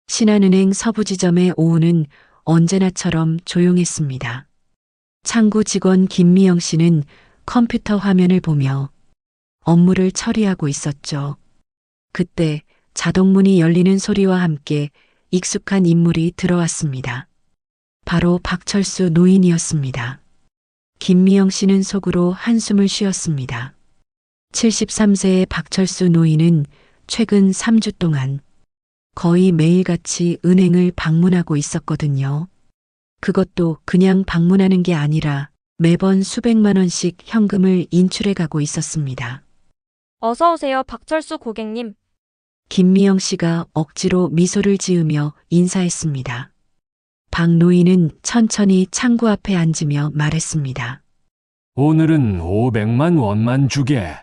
신한은행 서부지점의 오후는 언제나처럼 조용했습니다. 창구 직원 김미영 씨는 컴퓨터 화면을 보며 업무를 처리하고 있었죠. 그때 자동문이 열리는 소리와 함께 익숙한 인물이 들어왔습니다. 바로 박철수 노인이었습니다. 김미영 씨는 속으로 한숨을 쉬었습니다. 73세의 박철수 노인은 최근 3주 동안 거의 매일같이 은행을 방문하고 있었거든요. 그것도 그냥 방문하는 게 아니라 매번 수백만 원씩 현금을 인출해 가고 있었습니다. 어서 오세요, 박철수 고객님. 김미영 씨가 억지로 미소를 지으며 인사했습니다. 박 노인은 천천히 창구 앞에 앉으며 말했습니다. 오늘은 500만 원만 주게.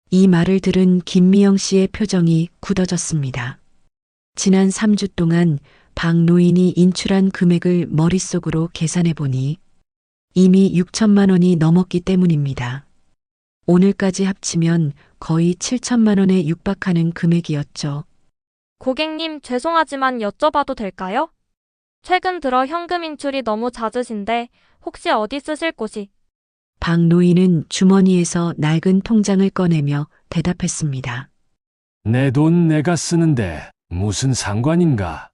이 말을 들은 김미영 씨의 표정이 굳어졌습니다. 지난 3주 동안 박 노인이 인출한 금액을 머릿속으로 계산해 보니 이미 6천만 원이 넘었기 때문입니다. 오늘까지 합치면 거의 7천만 원에 육박하는 금액이었죠. 고객님, 죄송하지만 여쭤봐도 될까요? 최근 들어 현금 인출이 너무 잦으신데 혹시 어디 쓰실 곳이? 박 노인은 주머니에서 낡은 통장을 꺼내며 대답했습니다. 내 돈 내가 쓰는데 무슨 상관인가?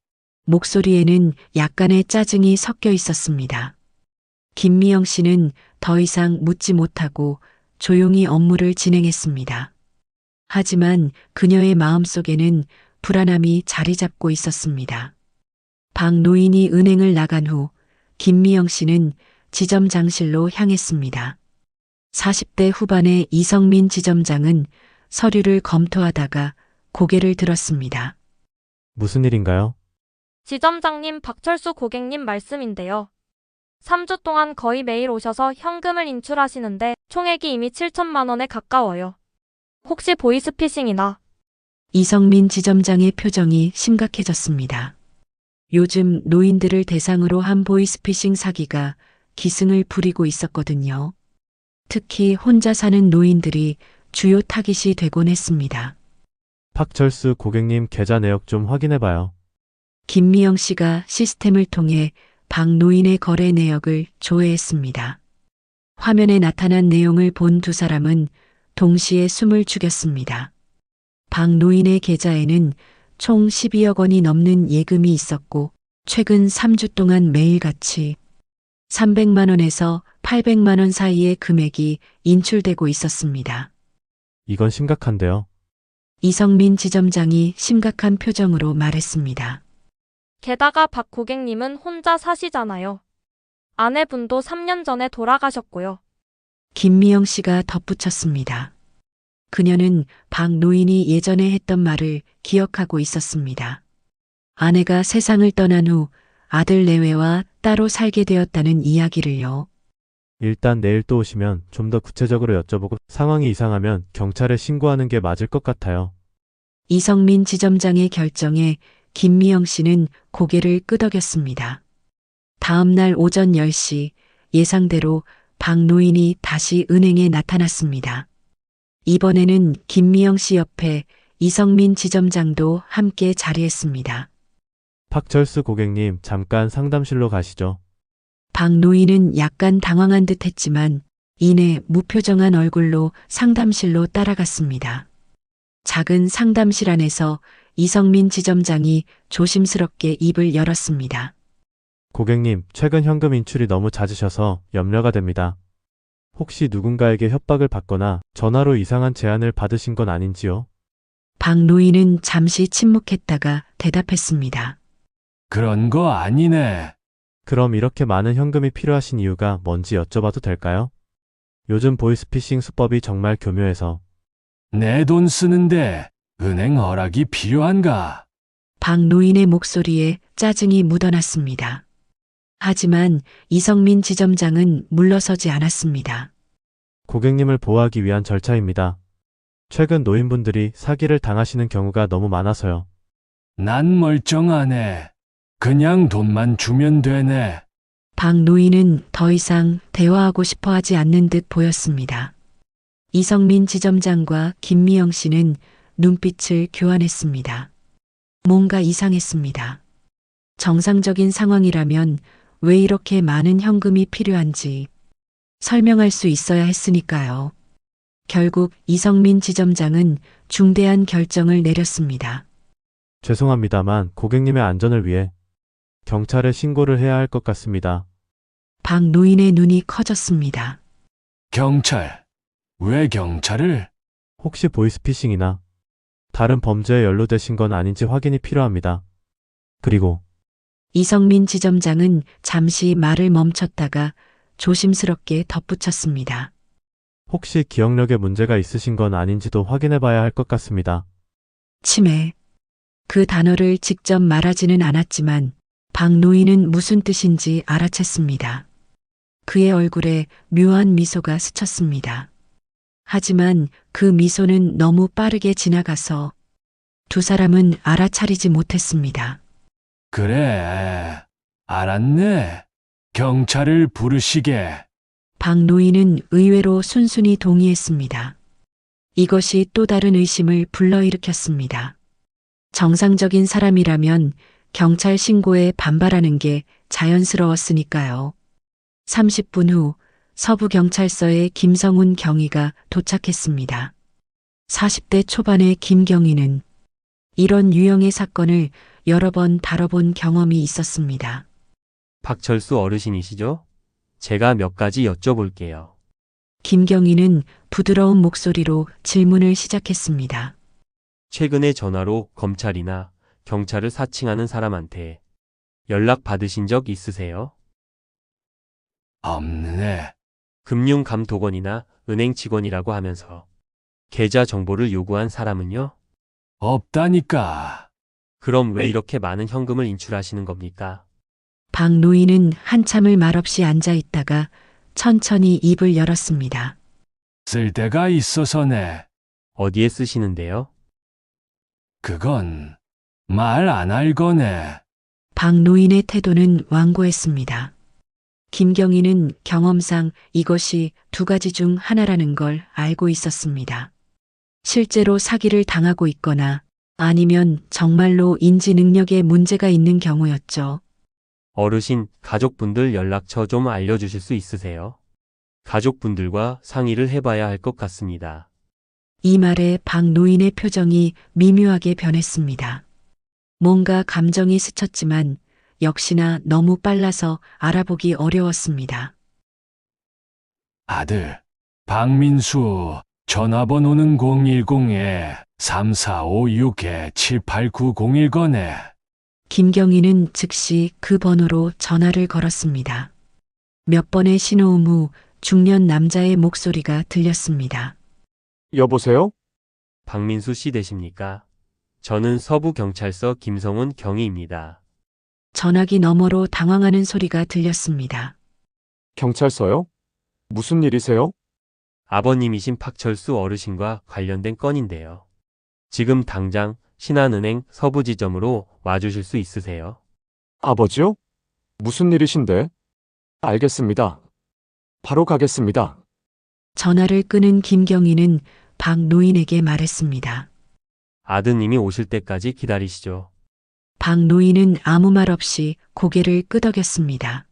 목소리에는 약간의 짜증이 섞여 있었습니다. 김미영 씨는 더 이상 묻지 못하고 조용히 업무를 진행했습니다. 하지만 그녀의 마음속에는 불안함이 자리 잡고 있었습니다. 박 노인이 은행을 나간 후 김미영 씨는 지점장실로 향했습니다. 40대 후반의 이성민 지점장은 서류를 검토하다가 고개를 들었습니다. 무슨 일인가요? 지점장님, 박철수 고객님 말씀인데요. 3주 동안 거의 매일 오셔서 현금을 인출하시는데 총액이 이미 7천만 원에 가까워요. 혹시 보이스피싱이나? 이성민 지점장의 표정이 심각해졌습니다. 요즘 노인들을 대상으로 한 보이스피싱 사기가 기승을 부리고 있었거든요. 특히 혼자 사는 노인들이 주요 타깃이 되곤 했습니다. 박철수 고객님 계좌 내역 좀 확인해봐요. 김미영 씨가 시스템을 통해 박 노인의 거래 내역을 조회했습니다. 화면에 나타난 내용을 본 두 사람은 동시에 숨을 죽였습니다. 박 노인의 계좌에는 총 12억 원이 넘는 예금이 있었고 최근 3주 동안 매일같이 300만 원에서 800만 원 사이의 금액이 인출되고 있었습니다. 이건 심각한데요. 이성민 지점장이 심각한 표정으로 말했습니다. 게다가 박 고객님은 혼자 사시잖아요. 아내분도 3년 전에 돌아가셨고요. 김미영 씨가 덧붙였습니다. 그녀는 박 노인이 예전에 했던 말을 기억하고 있었습니다. 아내가 세상을 떠난 후 아들 내외와 따로 살게 되었다는 이야기를요. 일단 내일 또 오시면 좀 더 구체적으로 여쭤보고 상황이 이상하면 경찰에 신고하는 게 맞을 것 같아요. 이성민 지점장의 결정에 김미영 씨는 고개를 끄덕였습니다. 다음 날 오전 10시 예상대로 박 노인이 다시 은행에 나타났습니다. 이번에는 김미영 씨 옆에 이성민 지점장도 함께 자리했습니다. 박철수 고객님 잠깐 상담실로 가시죠. 박 노인은 약간 당황한 듯 했지만 이내 무표정한 얼굴로 상담실로 따라갔습니다. 작은 상담실 안에서 이성민 지점장이 조심스럽게 입을 열었습니다. 고객님, 최근 현금 인출이 너무 잦으셔서 염려가 됩니다. 혹시 누군가에게 협박을 받거나 전화로 이상한 제안을 받으신 건 아닌지요? 박 노인은 잠시 침묵했다가 대답했습니다. 그런 거 아니네. 그럼 이렇게 많은 현금이 필요하신 이유가 뭔지 여쭤봐도 될까요? 요즘 보이스피싱 수법이 정말 교묘해서. 내 돈 쓰는데 은행 허락이 필요한가? 박 노인의 목소리에 짜증이 묻어났습니다. 하지만 이성민 지점장은 물러서지 않았습니다. 고객님을 보호하기 위한 절차입니다. 최근 노인분들이 사기를 당하시는 경우가 너무 많아서요. 난 멀쩡하네. 그냥 돈만 주면 되네. 박 노인은 더 이상 대화하고 싶어 하지 않는 듯 보였습니다. 이성민 지점장과 김미영 씨는 눈빛을 교환했습니다. 뭔가 이상했습니다. 정상적인 상황이라면 왜 이렇게 많은 현금이 필요한지 설명할 수 있어야 했으니까요. 결국 이성민 지점장은 중대한 결정을 내렸습니다. 죄송합니다만 고객님의 안전을 위해 경찰에 신고를 해야 할 것 같습니다. 박 노인의 눈이 커졌습니다. 경찰. 왜 경찰을? 혹시 보이스피싱이나 다른 범죄에 연루되신 건 아닌지 확인이 필요합니다. 그리고 이성민 지점장은 잠시 말을 멈췄다가 조심스럽게 덧붙였습니다. 혹시 기억력에 문제가 있으신 건 아닌지도 확인해 봐야 할 것 같습니다. 치매. 그 단어를 직접 말하지는 않았지만 박 노인은 무슨 뜻인지 알아챘습니다. 그의 얼굴에 묘한 미소가 스쳤습니다. 하지만 그 미소는 너무 빠르게 지나가서 두 사람은 알아차리지 못했습니다. 그래. 알았네. 경찰을 부르시게. 박 노인은 의외로 순순히 동의했습니다. 이것이 또 다른 의심을 불러일으켰습니다. 정상적인 사람이라면 경찰 신고에 반발하는 게 자연스러웠으니까요. 30분 후 서부경찰서에 김성훈 경위가 도착했습니다. 40대 초반의 김경위는 이런 유형의 사건을 여러 번 다뤄본 경험이 있었습니다. 박철수 어르신이시죠? 제가 몇 가지 여쭤볼게요. 김경위는 부드러운 목소리로 질문을 시작했습니다. 최근에 전화로 검찰이나 경찰을 사칭하는 사람한테 연락 받으신 적 있으세요? 없네. 금융감독원이나 은행 직원이라고 하면서 계좌 정보를 요구한 사람은요? 없다니까. 그럼 왜 이렇게 많은 현금을 인출하시는 겁니까? 박 노인은 한참을 말없이 앉아 있다가 천천히 입을 열었습니다. 쓸 데가 있어서네. 어디에 쓰시는데요? 그건 말 안 할 거네. 박 노인의 태도는 완고했습니다. 김경희는 경험상 이것이 두 가지 중 하나라는 걸 알고 있었습니다. 실제로 사기를 당하고 있거나 아니면 정말로 인지 능력에 문제가 있는 경우였죠. 어르신, 가족분들 연락처 좀 알려주실 수 있으세요? 가족분들과 상의를 해봐야 할 것 같습니다. 이 말에 박 노인의 표정이 미묘하게 변했습니다. 뭔가 감정이 스쳤지만 역시나 너무 빨라서 알아보기 어려웠습니다. 아들, 박민수, 전화번호는 010-3456-78901 거네. 김경희는 즉시 그 번호로 전화를 걸었습니다. 몇 번의 신호음 후 중년 남자의 목소리가 들렸습니다. 여보세요? 박민수 씨 되십니까? 저는 서부경찰서 김성훈 경위입니다. 전화기 너머로 당황하는 소리가 들렸습니다. 경찰서요? 무슨 일이세요? 아버님이신 박철수 어르신과 관련된 건인데요. 지금 당장 신한은행 서부지점으로 와주실 수 있으세요? 아버지요? 무슨 일이신데? 알겠습니다. 바로 가겠습니다. 전화를 끊은 김경희는 박 노인에게 말했습니다. 아드님이 오실 때까지 기다리시죠. 박 노인은 아무 말 없이 고개를 끄덕였습니다.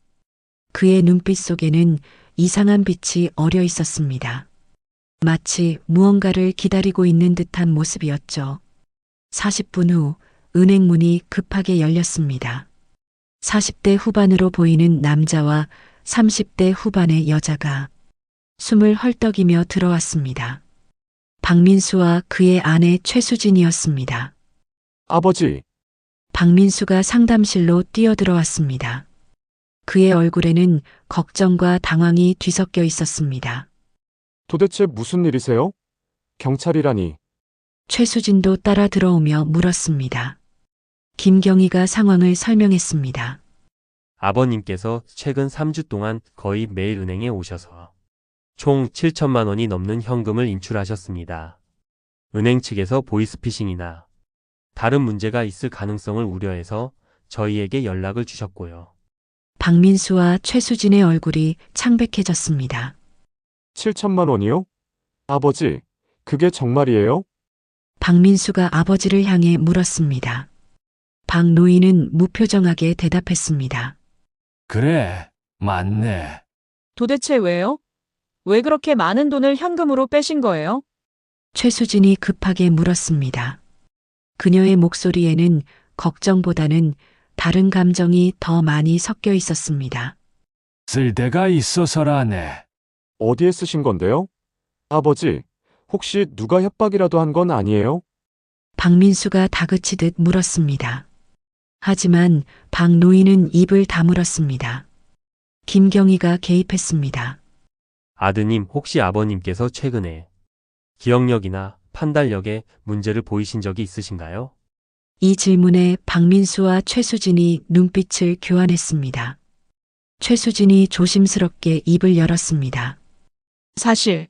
그의 눈빛 속에는 이상한 빛이 어려 있었습니다. 마치 무언가를 기다리고 있는 듯한 모습이었죠. 40분 후 은행 문이 급하게 열렸습니다. 40대 후반으로 보이는 남자와 30대 후반의 여자가 숨을 헐떡이며 들어왔습니다. 박민수와 그의 아내 최수진이었습니다. 아버지, 박민수가 상담실로 뛰어들어왔습니다. 그의 얼굴에는 걱정과 당황이 뒤섞여 있었습니다. 도대체 무슨 일이세요? 경찰이라니. 최수진도 따라 들어오며 물었습니다. 김경희가 상황을 설명했습니다. 아버님께서 최근 3주 동안 거의 매일 은행에 오셔서 총 7천만 원이 넘는 현금을 인출하셨습니다. 은행 측에서 보이스피싱이나 다른 문제가 있을 가능성을 우려해서 저희에게 연락을 주셨고요. 박민수와 최수진의 얼굴이 창백해졌습니다. 7천만 원이요? 아버지, 그게 정말이에요? 박민수가 아버지를 향해 물었습니다. 박 노인은 무표정하게 대답했습니다. 그래, 맞네. 도대체 왜요? 왜 그렇게 많은 돈을 현금으로 빼신 거예요? 최수진이 급하게 물었습니다. 그녀의 목소리에는 걱정보다는 다른 감정이 더 많이 섞여 있었습니다. 쓸 데가 있어서라네. 어디에 쓰신 건데요? 아버지, 혹시 누가 협박이라도 한 건 아니에요? 박민수가 다그치듯 물었습니다. 하지만 박 노인은 입을 다물었습니다. 김경희가 개입했습니다. 아드님, 혹시 아버님께서 최근에 기억력이나 판단력에 문제를 보이신 적이 있으신가요? 이 질문에 박민수와 최수진이 눈빛을 교환했습니다. 최수진이 조심스럽게 입을 열었습니다. 사실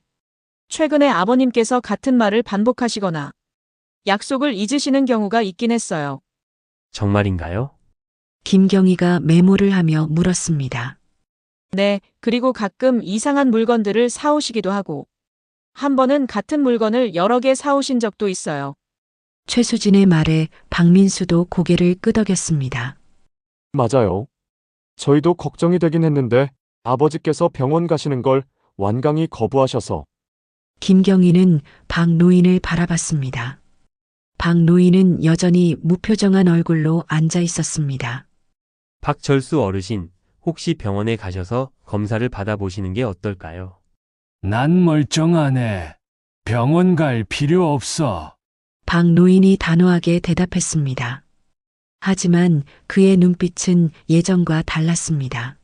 최근에 아버님께서 같은 말을 반복하시거나 약속을 잊으시는 경우가 있긴 했어요. 정말인가요? 김경희가 메모를 하며 물었습니다. 네, 그리고 가끔 이상한 물건들을 사오시기도 하고 한 번은 같은 물건을 여러 개 사오신 적도 있어요. 최수진의 말에 박민수도 고개를 끄덕였습니다. 맞아요. 저희도 걱정이 되긴 했는데 아버지께서 병원 가시는 걸 완강히 거부하셔서. 김경희는 박 노인을 바라봤습니다. 박 노인은 여전히 무표정한 얼굴로 앉아 있었습니다. 박철수 어르신, 혹시 병원에 가셔서 검사를 받아보시는 게 어떨까요? 난 멀쩡하네. 병원 갈 필요 없어. 박 노인이 단호하게 대답했습니다. 하지만 그의 눈빛은 예전과 달랐습니다.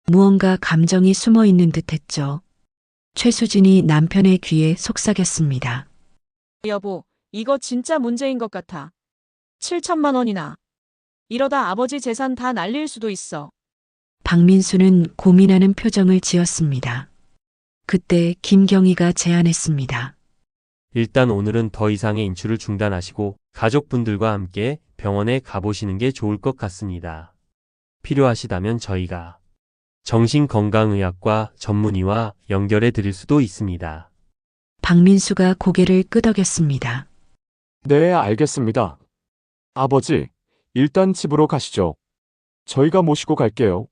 무언가 감정이 숨어 있는 듯 했죠. 최수진이 남편의 귀에 속삭였습니다. 여보, 이거 진짜 문제인 것 같아. 7천만 원이나. 이러다 아버지 재산 다 날릴 수도 있어. 박민수는 고민하는 표정을 지었습니다. 그때 김경희가 제안했습니다. 일단 오늘은 더 이상의 인출을 중단하시고 가족분들과 함께 병원에 가보시는 게 좋을 것 같습니다. 필요하시다면 저희가 정신건강의학과 전문의와 연결해 드릴 수도 있습니다. 박민수가 고개를 끄덕였습니다. 네, 알겠습니다. 아버지, 일단 집으로 가시죠. 저희가 모시고 갈게요.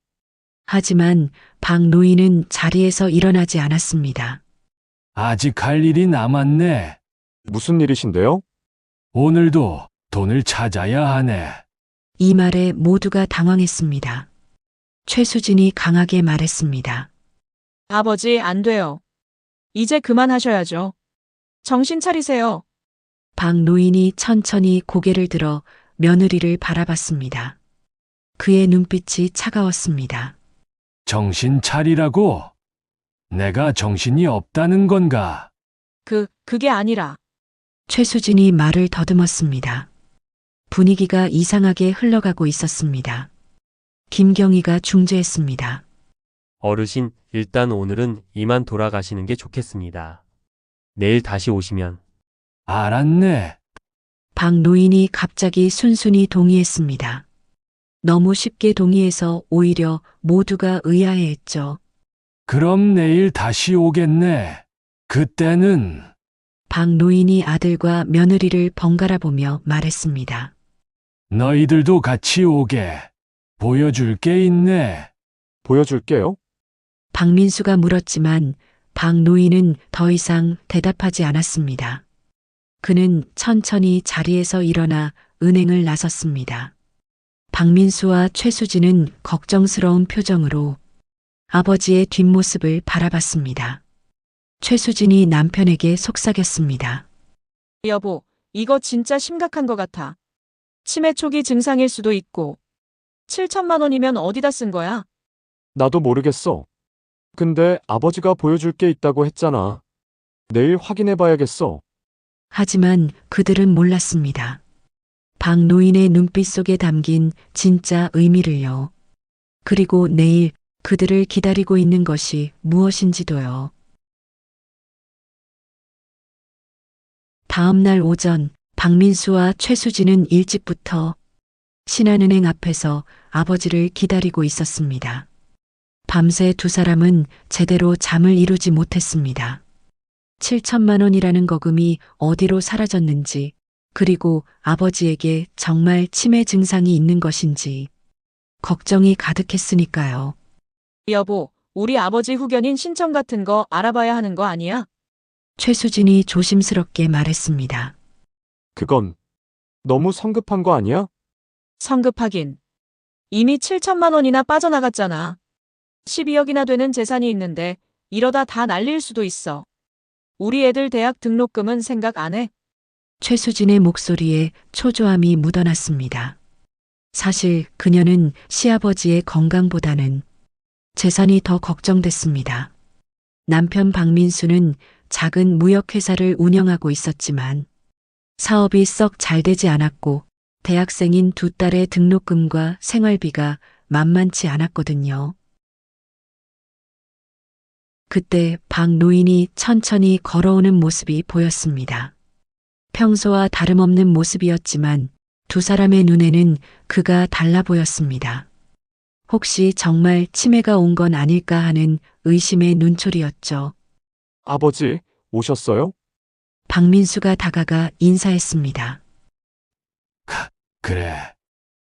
하지만 박 노인은 자리에서 일어나지 않았습니다. 아직 할 일이 남았네. 무슨 일이신데요? 오늘도 돈을 찾아야 하네. 이 말에 모두가 당황했습니다. 최수진이 강하게 말했습니다. 아버지, 안 돼요. 이제 그만하셔야죠. 정신 차리세요. 박 노인이 천천히 고개를 들어 며느리를 바라봤습니다. 그의 눈빛이 차가웠습니다. 정신 차리라고? 내가 정신이 없다는 건가? 그게 아니라. 최수진이 말을 더듬었습니다. 분위기가 이상하게 흘러가고 있었습니다. 김경희가 중재했습니다. 어르신, 일단 오늘은 이만 돌아가시는 게 좋겠습니다. 내일 다시 오시면. 알았네. 박 노인이 갑자기 순순히 동의했습니다. 너무 쉽게 동의해서 오히려 모두가 의아해했죠. 그럼 내일 다시 오겠네. 그때는 박 노인이 아들과 며느리를 번갈아 보며 말했습니다. 너희들도 같이 오게. 보여줄 게 있네. 보여줄게요. 박민수가 물었지만 박 노인은 더 이상 대답하지 않았습니다. 그는 천천히 자리에서 일어나 은행을 나섰습니다. 박민수와 최수진은 걱정스러운 표정으로 아버지의 뒷모습을 바라봤습니다. 최수진이 남편에게 속삭였습니다. 여보, 이거 진짜 심각한 것 같아. 치매 초기 증상일 수도 있고. 7천만 원이면 어디다 쓴 거야? 나도 모르겠어. 근데 아버지가 보여줄 게 있다고 했잖아. 내일 확인해 봐야겠어. 하지만 그들은 몰랐습니다. 박 노인의 눈빛 속에 담긴 진짜 의미를요. 그리고 내일 그들을 기다리고 있는 것이 무엇인지도요. 다음 날 오전 박민수와 최수진은 일찍부터 신한은행 앞에서 아버지를 기다리고 있었습니다. 밤새 두 사람은 제대로 잠을 이루지 못했습니다. 7천만 원이라는 거금이 어디로 사라졌는지 그리고 아버지에게 정말 치매 증상이 있는 것인지 걱정이 가득했으니까요. 여보, 우리 아버지 후견인 신청 같은 거 알아봐야 하는 거 아니야? 최수진이 조심스럽게 말했습니다. 그건 너무 성급한 거 아니야? 성급하긴. 이미 7천만 원이나 빠져나갔잖아. 12억이나 되는 재산이 있는데 이러다 다 날릴 수도 있어. 우리 애들 대학 등록금은 생각 안 해? 최수진의 목소리에 초조함이 묻어났습니다. 사실 그녀는 시아버지의 건강보다는 재산이 더 걱정됐습니다. 남편 박민수는 작은 무역회사를 운영하고 있었지만 사업이 썩 잘 되지 않았고 대학생인 두 딸의 등록금과 생활비가 만만치 않았거든요. 그때 박 노인이 천천히 걸어오는 모습이 보였습니다. 평소와 다름없는 모습이었지만 두 사람의 눈에는 그가 달라 보였습니다. 혹시 정말 치매가 온 건 아닐까 하는 의심의 눈초리였죠. 아버지, 오셨어요? 박민수가 다가가 인사했습니다. 그래.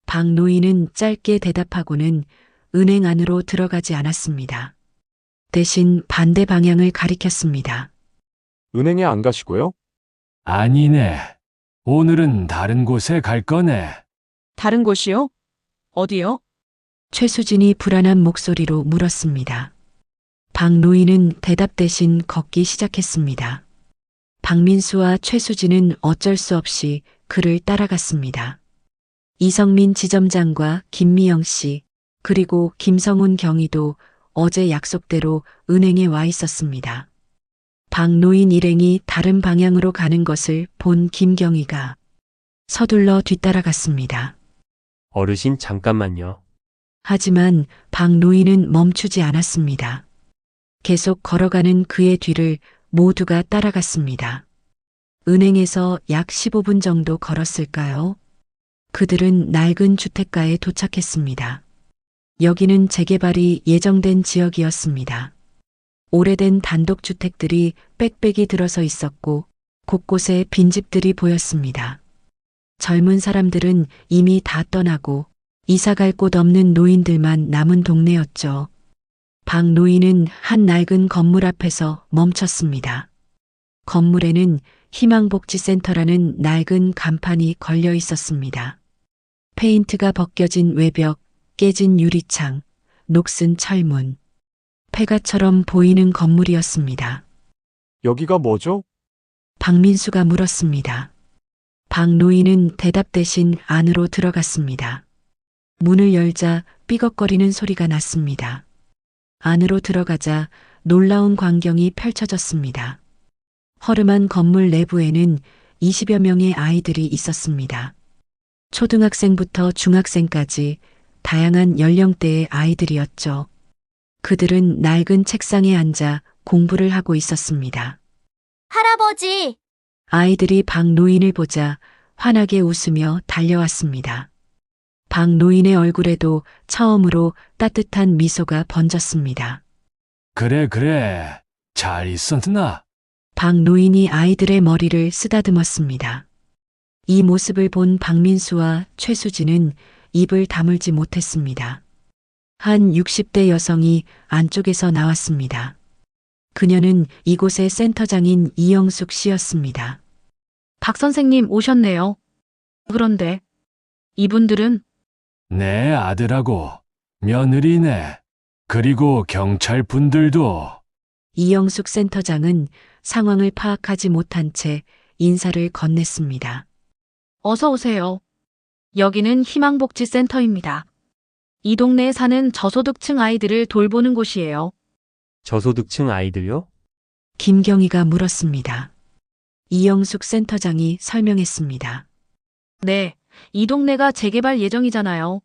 박 노인은 짧게 대답하고는 은행 안으로 들어가지 않았습니다. 대신 반대 방향을 가리켰습니다. 은행에 안 가시고요? 아니네. 오늘은 다른 곳에 갈 거네. 다른 곳이요? 어디요? 최수진이 불안한 목소리로 물었습니다. 박 노인은 대답 대신 걷기 시작했습니다. 박민수와 최수진은 어쩔 수 없이 그를 따라갔습니다. 이성민 지점장과 김미영 씨, 그리고 김성훈 경위도 어제 약속대로 은행에 와 있었습니다. 박 노인 일행이 다른 방향으로 가는 것을 본 김경희가 서둘러 뒤따라갔습니다. 어르신 잠깐만요. 하지만 박 노인은 멈추지 않았습니다. 계속 걸어가는 그의 뒤를 모두가 따라갔습니다. 은행에서 약 15분 정도 걸었을까요? 그들은 낡은 주택가에 도착했습니다. 여기는 재개발이 예정된 지역이었습니다. 오래된 단독주택들이 빽빽이 들어서 있었고 곳곳에 빈집들이 보였습니다. 젊은 사람들은 이미 다 떠나고 이사갈 곳 없는 노인들만 남은 동네였죠. 박 노인은 한 낡은 건물 앞에서 멈췄습니다. 건물에는 희망복지센터라는 낡은 간판이 걸려 있었습니다. 페인트가 벗겨진 외벽, 깨진 유리창, 녹슨 철문, 폐가처럼 보이는 건물이었습니다. 여기가 뭐죠? 박민수가 물었습니다. 박 노인은 대답 대신 안으로 들어갔습니다. 문을 열자 삐걱거리는 소리가 났습니다. 안으로 들어가자 놀라운 광경이 펼쳐졌습니다. 허름한 건물 내부에는 20여 명의 아이들이 있었습니다. 초등학생부터 중학생까지 다양한 연령대의 아이들이었죠. 그들은 낡은 책상에 앉아 공부를 하고 있었습니다. 할아버지, 아이들이 박 노인을 보자 환하게 웃으며 달려왔습니다. 박 노인의 얼굴에도 처음으로 따뜻한 미소가 번졌습니다. 그래, 그래. 잘 있었나? 박 노인이 아이들의 머리를 쓰다듬었습니다. 이 모습을 본 박민수와 최수진은 입을 다물지 못했습니다. 한 60대 여성이 안쪽에서 나왔습니다. 그녀는 이곳의 센터장인 이영숙 씨였습니다. 박 선생님 오셨네요. 그런데 이분들은 내 아들하고 며느리네. 그리고 경찰 분들도. 이영숙 센터장은 상황을 파악하지 못한 채 인사를 건넸습니다. 어서 오세요. 여기는 희망복지센터입니다. 이 동네에 사는 저소득층 아이들을 돌보는 곳이에요. 저소득층 아이들요? 김경희가 물었습니다. 이영숙 센터장이 설명했습니다. 네, 이 동네가 재개발 예정이잖아요.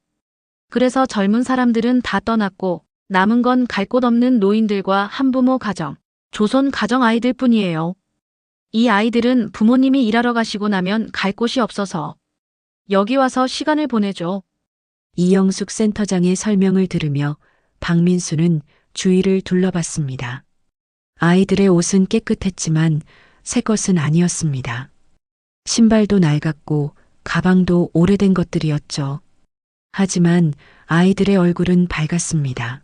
그래서 젊은 사람들은 다 떠났고 남은 건 갈 곳 없는 노인들과 한부모 가정, 조선 가정 아이들 뿐이에요. 이 아이들은 부모님이 일하러 가시고 나면 갈 곳이 없어서 여기 와서 시간을 보내죠. 이영숙 센터장의 설명을 들으며 박민수는 주위를 둘러봤습니다. 아이들의 옷은 깨끗했지만 새 것은 아니었습니다. 신발도 낡았고 가방도 오래된 것들이었죠. 하지만 아이들의 얼굴은 밝았습니다.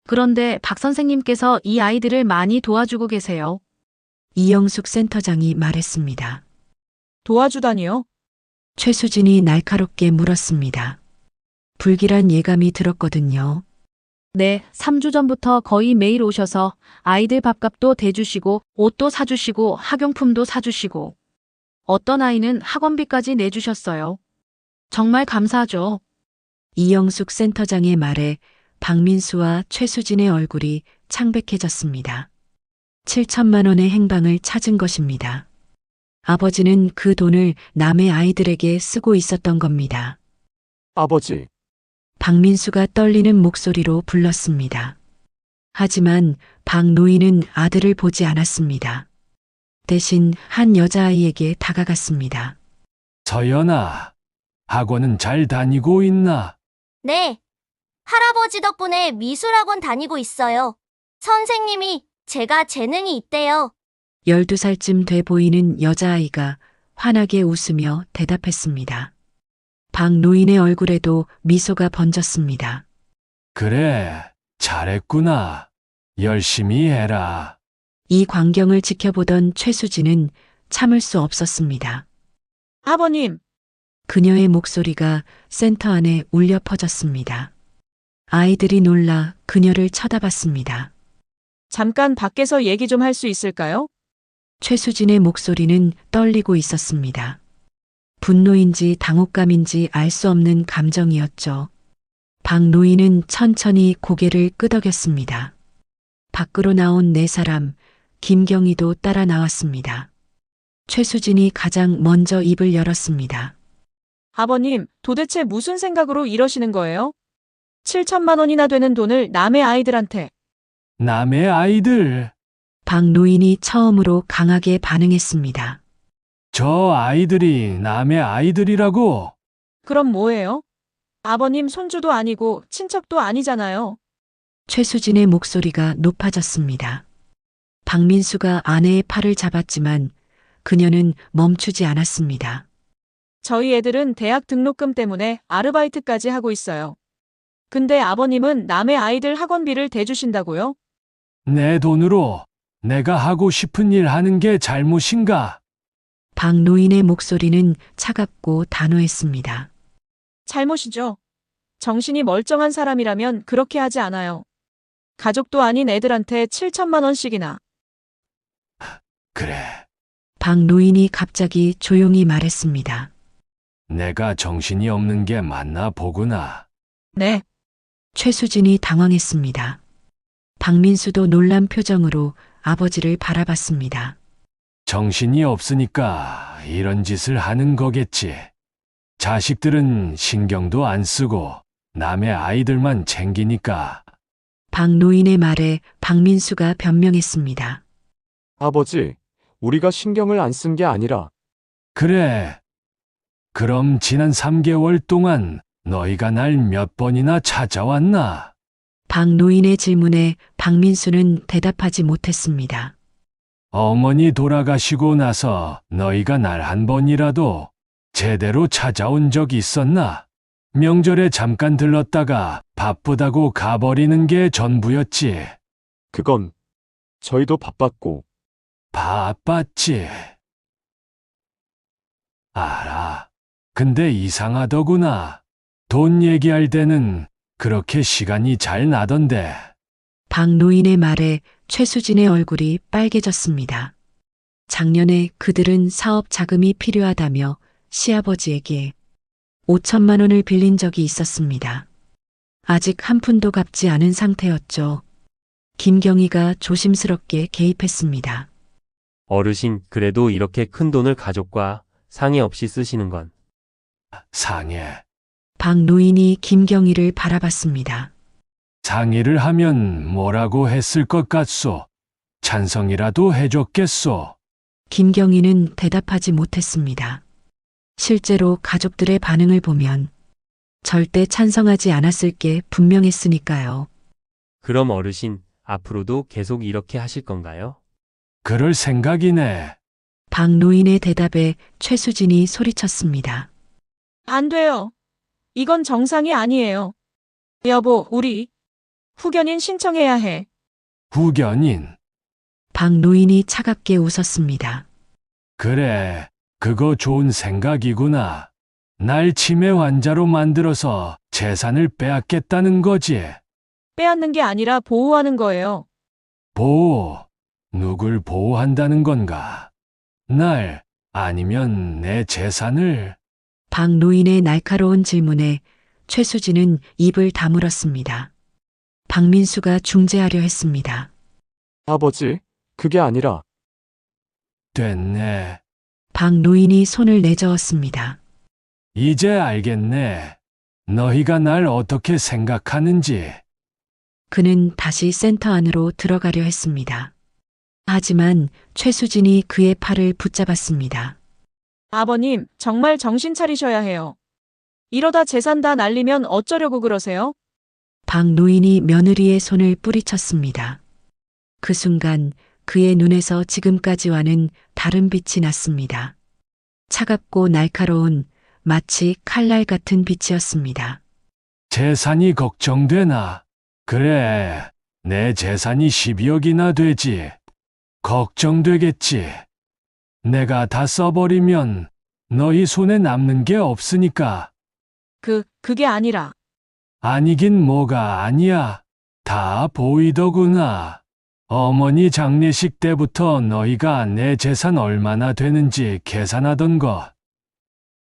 그런데 박 선생님께서 이 아이들을 많이 도와주고 계세요. 이영숙 센터장이 말했습니다. 도와주다니요? 최수진이 날카롭게 물었습니다. 불길한 예감이 들었거든요. 네, 3주 전부터 거의 매일 오셔서 아이들 밥값도 대주시고 옷도 사주시고 학용품도 사주시고 어떤 아이는 학원비까지 내주셨어요. 정말 감사하죠. 이영숙 센터장의 말에 박민수와 최수진의 얼굴이 창백해졌습니다. 7천만 원의 행방을 찾은 것입니다. 아버지는 그 돈을 남의 아이들에게 쓰고 있었던 겁니다. 아버지, 박민수가 떨리는 목소리로 불렀습니다. 하지만 박 노인은 아들을 보지 않았습니다. 대신 한 여자아이에게 다가갔습니다. 서연아, 학원은 잘 다니고 있나? 네. 할아버지 덕분에 미술학원 다니고 있어요. 선생님이 제가 재능이 있대요. 12살쯤 돼 보이는 여자아이가 환하게 웃으며 대답했습니다. 박 노인의 얼굴에도 미소가 번졌습니다. 그래, 잘했구나. 열심히 해라. 이 광경을 지켜보던 최수진은 참을 수 없었습니다. 아버님, 그녀의 목소리가 센터 안에 울려 퍼졌습니다. 아이들이 놀라 그녀를 쳐다봤습니다. 잠깐 밖에서 얘기 좀 할 수 있을까요? 최수진의 목소리는 떨리고 있었습니다. 분노인지 당혹감인지 알 수 없는 감정이었죠. 박 노인은 천천히 고개를 끄덕였습니다. 밖으로 나온 네 사람, 김경희도 따라 나왔습니다. 최수진이 가장 먼저 입을 열었습니다. 아버님, 도대체 무슨 생각으로 이러시는 거예요? 7천만 원이나 되는 돈을 남의 아이들한테. 남의 아이들, 박 노인이 처음으로 강하게 반응했습니다. 저 아이들이 남의 아이들이라고? 그럼 뭐예요? 아버님 손주도 아니고 친척도 아니잖아요. 최수진의 목소리가 높아졌습니다. 박민수가 아내의 팔을 잡았지만 그녀는 멈추지 않았습니다. 저희 애들은 대학 등록금 때문에 아르바이트까지 하고 있어요. 근데 아버님은 남의 아이들 학원비를 대주신다고요? 내 돈으로 내가 하고 싶은 일 하는 게 잘못인가? 박 노인의 목소리는 차갑고 단호했습니다. 잘못이죠. 정신이 멀쩡한 사람이라면 그렇게 하지 않아요. 가족도 아닌 애들한테 7천만 원씩이나. 그래, 박 노인이 갑자기 조용히 말했습니다. 내가 정신이 없는 게 맞나 보구나. 네. 최수진이 당황했습니다. 박민수도 놀란 표정으로 아버지를 바라봤습니다. 정신이 없으니까 이런 짓을 하는 거겠지. 자식들은 신경도 안 쓰고 남의 아이들만 챙기니까. 박 노인의 말에 박민수가 변명했습니다. 아버지, 우리가 신경을 안 쓴 게 아니라 그래. 그럼 지난 3개월 동안 너희가 날 몇 번이나 찾아왔나? 박 노인의 질문에 박민수는 대답하지 못했습니다. 어머니 돌아가시고 나서 너희가 날 한 번이라도 제대로 찾아온 적 있었나? 명절에 잠깐 들렀다가 바쁘다고 가버리는 게 전부였지. 그건 저희도 바빴고 바빴지. 알아. 근데 이상하더구나. 돈 얘기할 때는 그렇게 시간이 잘 나던데. 박 노인의 말에 최수진의 얼굴이 빨개졌습니다. 작년에 그들은 사업 자금이 필요하다며 시아버지에게 5천만 원을 빌린 적이 있었습니다. 아직 한 푼도 갚지 않은 상태였죠. 김경희가 조심스럽게 개입했습니다. 어르신, 그래도 이렇게 큰 돈을 가족과 상의 없이 쓰시는 건 상해. 박 노인이 김경희를 바라봤습니다. 상의를 하면 뭐라고 했을 것 같소? 찬성이라도 해줬겠소? 김경희는 대답하지 못했습니다. 실제로 가족들의 반응을 보면 절대 찬성하지 않았을 게 분명했으니까요. 그럼 어르신, 앞으로도 계속 이렇게 하실 건가요? 그럴 생각이네. 박 노인의 대답에 최수진이 소리쳤습니다. 안 돼요. 이건 정상이 아니에요. 여보, 우리 후견인 신청해야 해. 후견인. 박 노인이 차갑게 웃었습니다. 그래, 그거 좋은 생각이구나. 날 치매 환자로 만들어서 재산을 빼앗겠다는 거지. 빼앗는 게 아니라 보호하는 거예요. 보호. 누굴 보호한다는 건가? 날, 아니면 내 재산을? 박 노인의 날카로운 질문에 최수진은 입을 다물었습니다. 박민수가 중재하려 했습니다. 아버지, 그게 아니라 됐네. 박 노인이 손을 내저었습니다. 이제 알겠네. 너희가 날 어떻게 생각하는지. 그는 다시 센터 안으로 들어가려 했습니다. 하지만 최수진이 그의 팔을 붙잡았습니다. 아버님, 정말 정신 차리셔야 해요. 이러다 재산 다 날리면 어쩌려고 그러세요? 박 노인이 며느리의 손을 뿌리쳤습니다. 그 순간 그의 눈에서 지금까지와는 다른 빛이 났습니다. 차갑고 날카로운 마치 칼날 같은 빛이었습니다. 재산이 걱정되나? 그래, 내 재산이 12억이나 되지. 걱정되겠지. 내가 다 써버리면 너희 손에 남는 게 없으니까. 그게 아니라 아니긴 뭐가 아니야. 다 보이더구나. 어머니 장례식 때부터 너희가 내 재산 얼마나 되는지 계산하던 거.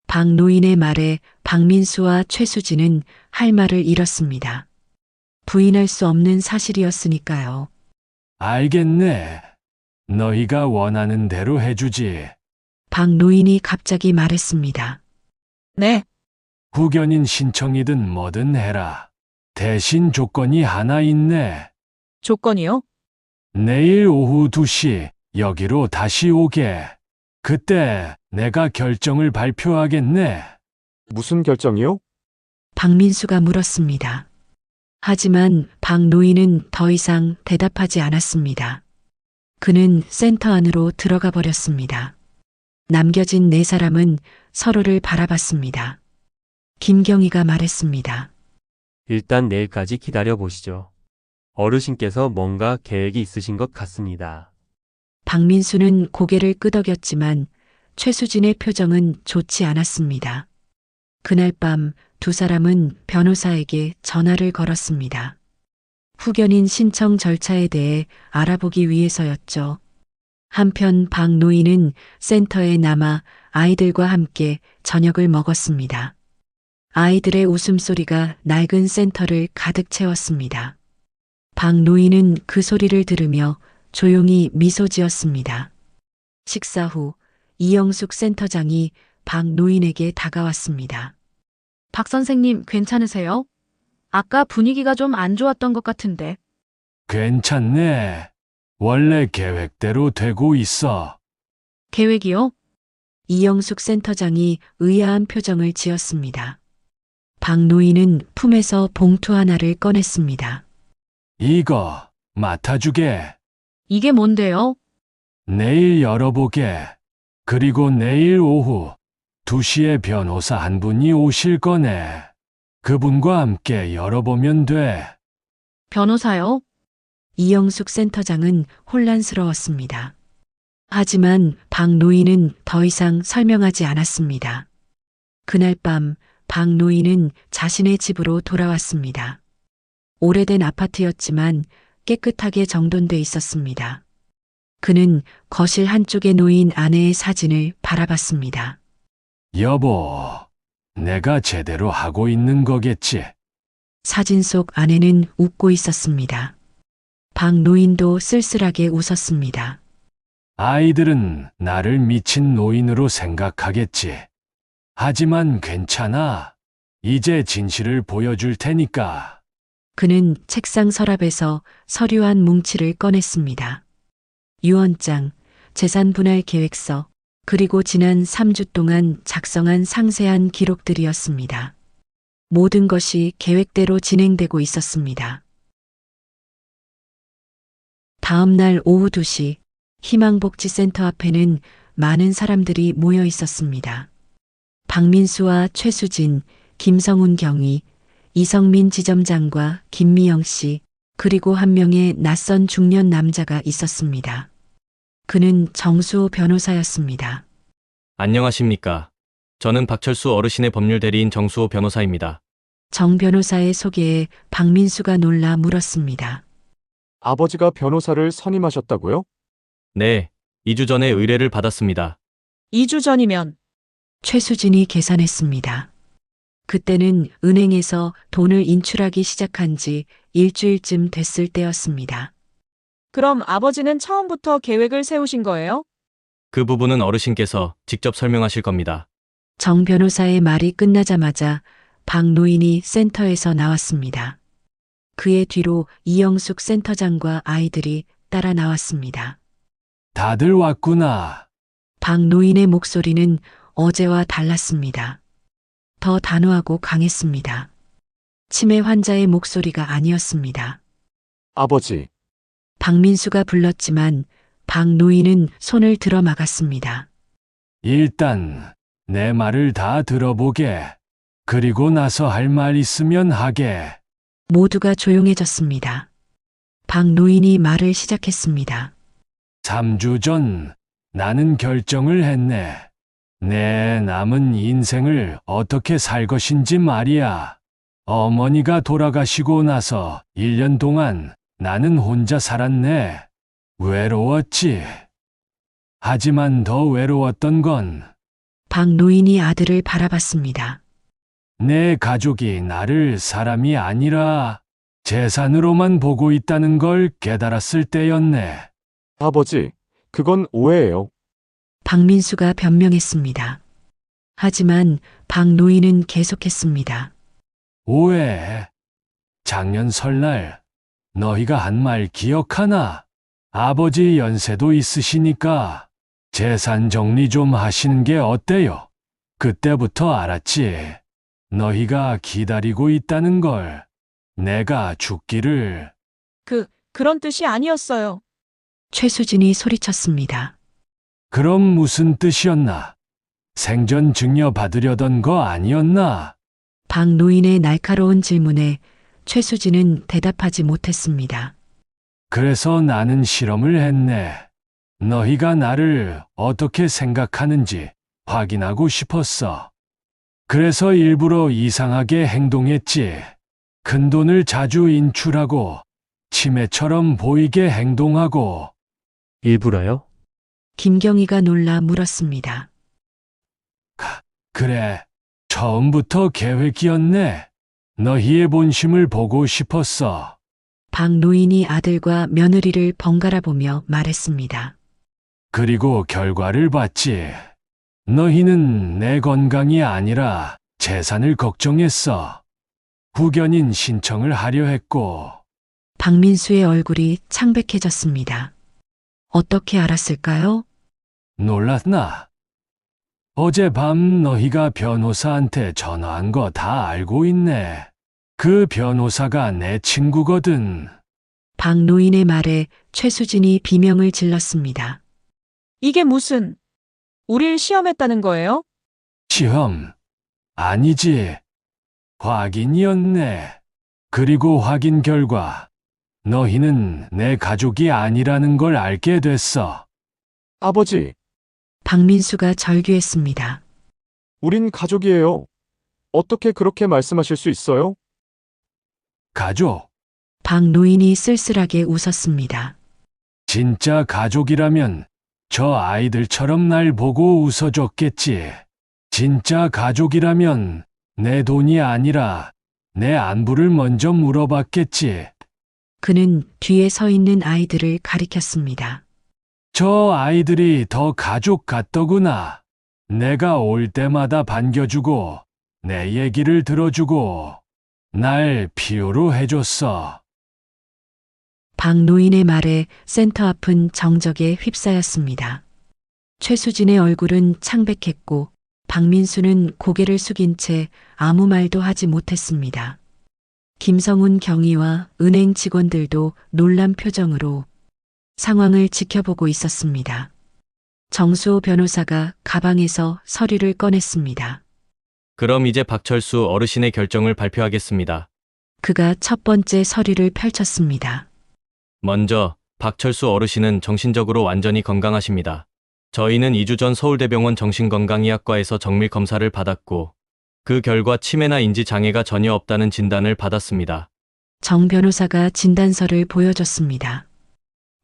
박 노인의 말에 박민수와 최수진은 할 말을 잃었습니다. 부인할 수 없는 사실이었으니까요. 알겠네. 너희가 원하는 대로 해주지. 박 노인이 갑자기 말했습니다. 네, 후견인 신청이든 뭐든 해라. 대신 조건이 하나 있네. 조건이요? 내일 오후 2시 여기로 다시 오게. 그때 내가 결정을 발표하겠네. 무슨 결정이요? 박민수가 물었습니다. 하지만 박 노인은 더 이상 대답하지 않았습니다. 그는 센터 안으로 들어가 버렸습니다. 남겨진 네 사람은 서로를 바라봤습니다. 김경희가 말했습니다. 일단 내일까지 기다려 보시죠. 어르신께서 뭔가 계획이 있으신 것 같습니다. 박민수는 고개를 끄덕였지만 최수진의 표정은 좋지 않았습니다. 그날 밤 두 사람은 변호사에게 전화를 걸었습니다. 후견인 신청 절차에 대해 알아보기 위해서였죠. 한편 박 노인은 센터에 남아 아이들과 함께 저녁을 먹었습니다. 아이들의 웃음소리가 낡은 센터를 가득 채웠습니다. 박 노인은 그 소리를 들으며 조용히 미소 지었습니다. 식사 후 이영숙 센터장이 박 노인에게 다가왔습니다. 박 선생님 괜찮으세요? 아까 분위기가 좀 안 좋았던 것 같은데. 괜찮네. 원래 계획대로 되고 있어. 계획이요? 이영숙 센터장이 의아한 표정을 지었습니다. 박 노인은 품에서 봉투 하나를 꺼냈습니다. 이거 맡아주게. 이게 뭔데요? 내일 열어보게. 그리고 내일 오후 2시에 변호사 한 분이 오실 거네. 그분과 함께 열어보면 돼. 변호사요? 이영숙 센터장은 혼란스러웠습니다. 하지만 박 노인은 더 이상 설명하지 않았습니다. 그날 밤 박 노인은 자신의 집으로 돌아왔습니다. 오래된 아파트였지만 깨끗하게 정돈돼 있었습니다. 그는 거실 한쪽에 놓인 아내의 사진을 바라봤습니다. 여보, 내가 제대로 하고 있는 거겠지? 사진 속 아내는 웃고 있었습니다. 박 노인도 쓸쓸하게 웃었습니다. 아이들은 나를 미친 노인으로 생각하겠지. 하지만 괜찮아. 이제 진실을 보여줄 테니까. 그는 책상 서랍에서 서류 한 뭉치를 꺼냈습니다. 유언장, 재산 분할 계획서, 그리고 지난 3주 동안 작성한 상세한 기록들이었습니다. 모든 것이 계획대로 진행되고 있었습니다. 다음 날 오후 2시 희망복지센터 앞에는 많은 사람들이 모여 있었습니다. 박민수와 최수진, 김성훈 경위, 이성민 지점장과 김미영 씨, 그리고 한 명의 낯선 중년 남자가 있었습니다. 그는 정수호 변호사였습니다. 안녕하십니까. 저는 박철수 어르신의 법률 대리인 정수호 변호사입니다. 정 변호사의 소개에 박민수가 놀라 물었습니다. 아버지가 변호사를 선임하셨다고요? 네, 2주 전에 의뢰를 받았습니다. 2주 전이면 최수진이 계산했습니다. 그때는 은행에서 돈을 인출하기 시작한 지 일주일쯤 됐을 때였습니다. 그럼 아버지는 처음부터 계획을 세우신 거예요? 그 부분은 어르신께서 직접 설명하실 겁니다. 정 변호사의 말이 끝나자마자 박 노인이 센터에서 나왔습니다. 그의 뒤로 이영숙 센터장과 아이들이 따라 나왔습니다. 다들 왔구나. 박 노인의 목소리는 어제와 달랐습니다. 더 단호하고 강했습니다. 치매 환자의 목소리가 아니었습니다. 아버지, 박민수가 불렀지만 박 노인은 손을 들어 막았습니다. 일단 내 말을 다 들어보게. 그리고 나서 할 말 있으면 하게. 모두가 조용해졌습니다. 박 노인이 말을 시작했습니다. 3주 전 나는 결정을 했네. 내 남은 인생을 어떻게 살 것인지 말이야. 어머니가 돌아가시고 나서 1년 동안 나는 혼자 살았네. 외로웠지. 하지만 더 외로웠던 건 박 노인이 아들을 바라봤습니다. 내 가족이 나를 사람이 아니라 재산으로만 보고 있다는 걸 깨달았을 때였네. 아버지, 그건 오해예요. 박민수가 변명했습니다. 하지만 박 노인은 계속했습니다. 오해. 작년 설날 너희가 한 말 기억하나? 아버지 연세도 있으시니까 재산 정리 좀 하시는 게 어때요? 그때부터 알았지. 너희가 기다리고 있다는 걸. 내가 죽기를. 그런 뜻이 아니었어요. 최수진이 소리쳤습니다. 그럼 무슨 뜻이었나? 생전 증여 받으려던 거 아니었나? 박 노인의 날카로운 질문에 최수진은 대답하지 못했습니다. 그래서 나는 실험을 했네. 너희가 나를 어떻게 생각하는지 확인하고 싶었어. 그래서 일부러 이상하게 행동했지. 큰돈을 자주 인출하고 치매처럼 보이게 행동하고. 일부러요? 김경희가 놀라 물었습니다. 그래, 처음부터 계획이었네. 너희의 본심을 보고 싶었어. 박 노인이 아들과 며느리를 번갈아 보며 말했습니다. 그리고 결과를 봤지. 너희는 내 건강이 아니라 재산을 걱정했어. 후견인 신청을 하려 했고. 박민수의 얼굴이 창백해졌습니다. 어떻게 알았을까요? 놀랐나? 어젯밤 너희가 변호사한테 전화한 거 다 알고 있네. 그 변호사가 내 친구거든. 박 노인의 말에 최수진이 비명을 질렀습니다. 이게 무슨, 우릴 시험했다는 거예요? 시험. 아니지. 확인이었네. 그리고 확인 결과 너희는 내 가족이 아니라는 걸 알게 됐어. 아버지, 박민수가 절규했습니다. 우린 가족이에요. 어떻게 그렇게 말씀하실 수 있어요? 가족. 박 노인이 쓸쓸하게 웃었습니다. 진짜 가족이라면 저 아이들처럼 날 보고 웃어줬겠지. 진짜 가족이라면 내 돈이 아니라 내 안부를 먼저 물어봤겠지. 그는 뒤에 서 있는 아이들을 가리켰습니다. 저 아이들이 더 가족 같더구나. 내가 올 때마다 반겨주고 내 얘기를 들어주고 날 필요로 해줬어. 박 노인의 말에 센터 앞은 정적에 휩싸였습니다. 최수진의 얼굴은 창백했고 박민수는 고개를 숙인 채 아무 말도 하지 못했습니다. 김성훈 경위와 은행 직원들도 놀란 표정으로 상황을 지켜보고 있었습니다. 정수호 변호사가 가방에서 서류를 꺼냈습니다. 그럼 이제 박철수 어르신의 결정을 발표하겠습니다. 그가 첫 번째 서류를 펼쳤습니다. 먼저 박철수 어르신은 정신적으로 완전히 건강하십니다. 저희는 2주 전 서울대병원 정신건강의학과에서 정밀 검사를 받았고 그 결과 치매나 인지 장애가 전혀 없다는 진단을 받았습니다. 정 변호사가 진단서를 보여줬습니다.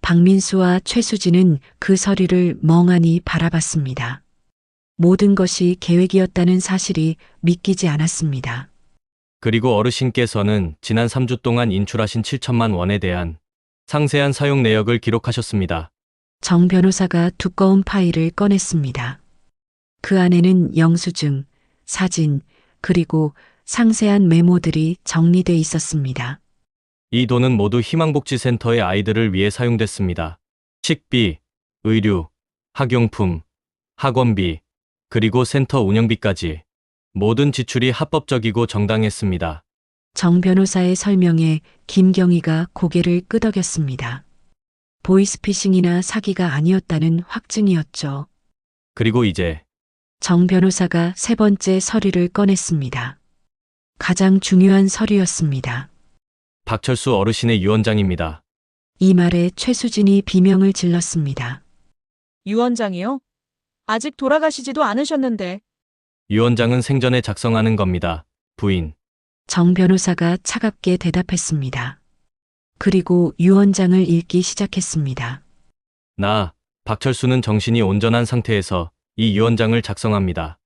박민수와 최수진은 그 서류를 멍하니 바라봤습니다. 모든 것이 계획이었다는 사실이 믿기지 않았습니다. 그리고 어르신께서는 지난 3주 동안 인출하신 7천만 원에 대한 상세한 사용 내역을 기록하셨습니다. 정 변호사가 두꺼운 파일을 꺼냈습니다. 그 안에는 영수증, 사진, 그리고 상세한 메모들이 정리돼 있었습니다. 이 돈은 모두 희망복지센터의 아이들을 위해 사용됐습니다. 식비, 의류, 학용품, 학원비, 그리고 센터 운영비까지 모든 지출이 합법적이고 정당했습니다. 정 변호사의 설명에 김경희가 고개를 끄덕였습니다. 보이스피싱이나 사기가 아니었다는 확증이었죠. 그리고 이제 정 변호사가 세 번째 서류를 꺼냈습니다. 가장 중요한 서류였습니다. 박철수 어르신의 유언장입니다. 이 말에 최수진이 비명을 질렀습니다. 유언장이요? 아직 돌아가시지도 않으셨는데. 유언장은 생전에 작성하는 겁니다. 부인. 정 변호사가 차갑게 대답했습니다. 그리고 유언장을 읽기 시작했습니다. 나, 박철수는 정신이 온전한 상태에서 이 유언장을 작성합니다.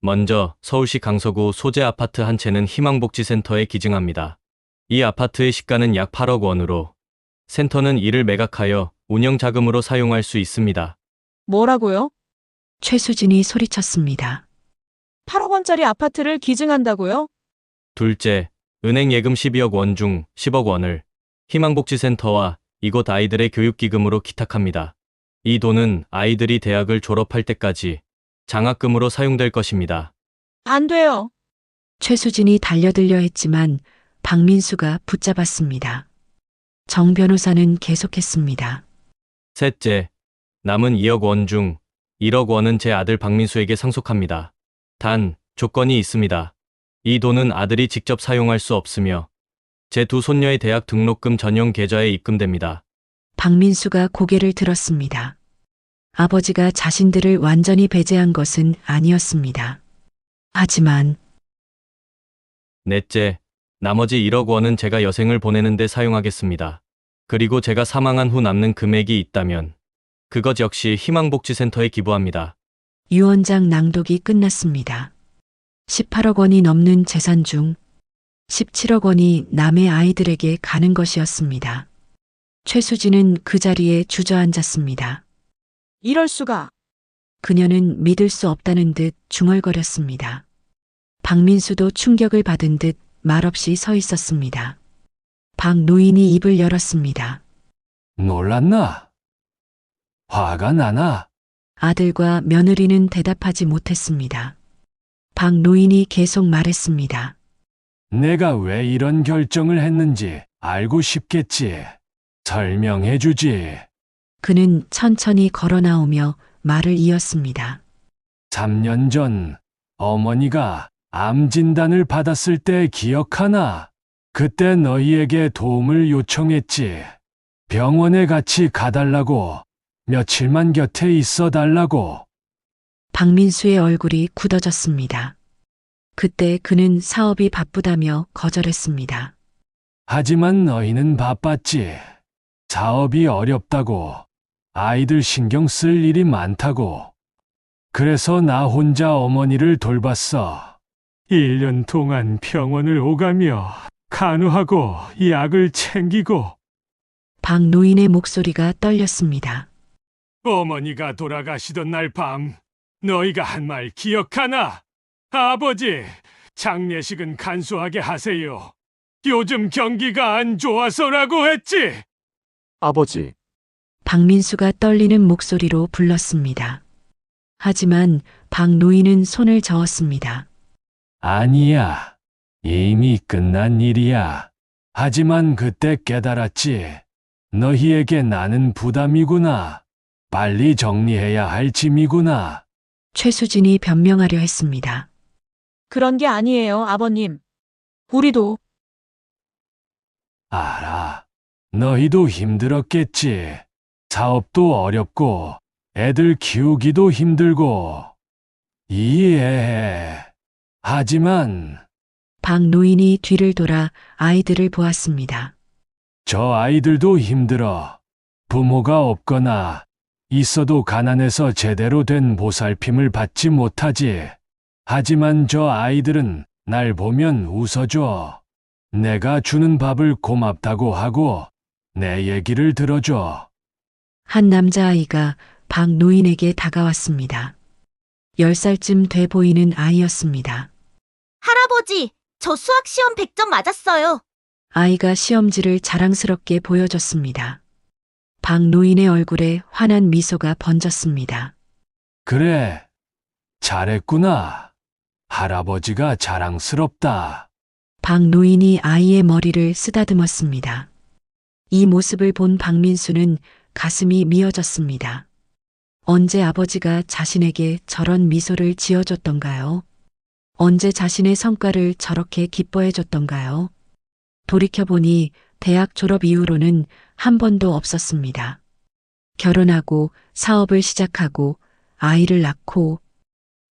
먼저 서울시 강서구 소재 아파트 한 채는 희망복지센터에 기증합니다. 이 아파트의 시가는 약 8억 원으로 센터는 이를 매각하여 운영자금으로 사용할 수 있습니다. 뭐라고요? 최수진이 소리쳤습니다. 8억 원짜리 아파트를 기증한다고요? 둘째, 은행 예금 12억 원 중 10억 원을 희망복지센터와 이곳 아이들의 교육기금으로 기탁합니다. 이 돈은 아이들이 대학을 졸업할 때까지 장학금으로 사용될 것입니다. 안 돼요. 최수진이 달려들려 했지만 박민수가 붙잡았습니다. 정 변호사는 계속했습니다. 셋째, 남은 2억 원 중 1억 원은 제 아들 박민수에게 상속합니다. 단, 조건이 있습니다. 이 돈은 아들이 직접 사용할 수 없으며 제 두 손녀의 대학 등록금 전용 계좌에 입금됩니다. 박민수가 고개를 들었습니다. 아버지가 자신들을 완전히 배제한 것은 아니었습니다. 하지만 넷째, 나머지 1억 원은 제가 여생을 보내는데 사용하겠습니다. 그리고 제가 사망한 후 남는 금액이 있다면 그것 역시 희망복지센터에 기부합니다. 유언장 낭독이 끝났습니다. 18억 원이 넘는 재산 중 17억 원이 남의 아이들에게 가는 것이었습니다. 최수진은 그 자리에 주저앉았습니다. 이럴 수가. 그녀는 믿을 수 없다는 듯 중얼거렸습니다. 박민수도 충격을 받은 듯 말없이 서 있었습니다. 박 노인이 입을 열었습니다. 놀랐나? 화가 나나? 아들과 며느리는 대답하지 못했습니다. 박 노인이 계속 말했습니다. 내가 왜 이런 결정을 했는지 알고 싶겠지. 설명해주지. 그는 천천히 걸어 나오며 말을 이었습니다. 3년 전 어머니가 암 진단을 받았을 때 기억하나? 그때 너희에게 도움을 요청했지. 병원에 같이 가달라고, 며칠만 곁에 있어 달라고. 박민수의 얼굴이 굳어졌습니다. 그때 그는 사업이 바쁘다며 거절했습니다. 하지만 너희는 바빴지. 사업이 어렵다고, 아이들 신경 쓸 일이 많다고. 그래서 나 혼자 어머니를 돌봤어. 1년 동안 병원을 오가며 간호하고 약을 챙기고. 박 노인의 목소리가 떨렸습니다. 어머니가 돌아가시던 날 밤 너희가 한 말 기억하나? 아버지, 장례식은 간소하게 하세요. 요즘 경기가 안 좋아서라고 했지. 아버지, 박민수가 떨리는 목소리로 불렀습니다. 하지만 박 노인은 손을 저었습니다. 아니야. 이미 끝난 일이야. 하지만 그때 깨달았지. 너희에게 나는 부담이구나. 빨리 정리해야 할 짐이구나. 최수진이 변명하려 했습니다. 그런 게 아니에요, 아버님. 우리도 알아. 너희도 힘들었겠지. 사업도 어렵고, 애들 키우기도 힘들고. 이해해. 하지만, 박 노인이 뒤를 돌아 아이들을 보았습니다. 저 아이들도 힘들어. 부모가 없거나, 있어도 가난해서 제대로 된 보살핌을 받지 못하지. 하지만 저 아이들은 날 보면 웃어줘. 내가 주는 밥을 고맙다고 하고 내 얘기를 들어줘. 한 남자아이가 박 노인에게 다가왔습니다. 10살쯤 돼 보이는 아이였습니다. 할아버지, 저 수학 시험 100점 맞았어요. 아이가 시험지를 자랑스럽게 보여줬습니다. 박 노인의 얼굴에 환한 미소가 번졌습니다. 그래, 잘했구나. 할아버지가 자랑스럽다. 박 노인이 아이의 머리를 쓰다듬었습니다. 이 모습을 본 박민수는 가슴이 미어졌습니다. 언제 아버지가 자신에게 저런 미소를 지어줬던가요? 언제 자신의 성과를 저렇게 기뻐해줬던가요? 돌이켜보니 대학 졸업 이후로는 한 번도 없었습니다. 결혼하고 사업을 시작하고 아이를 낳고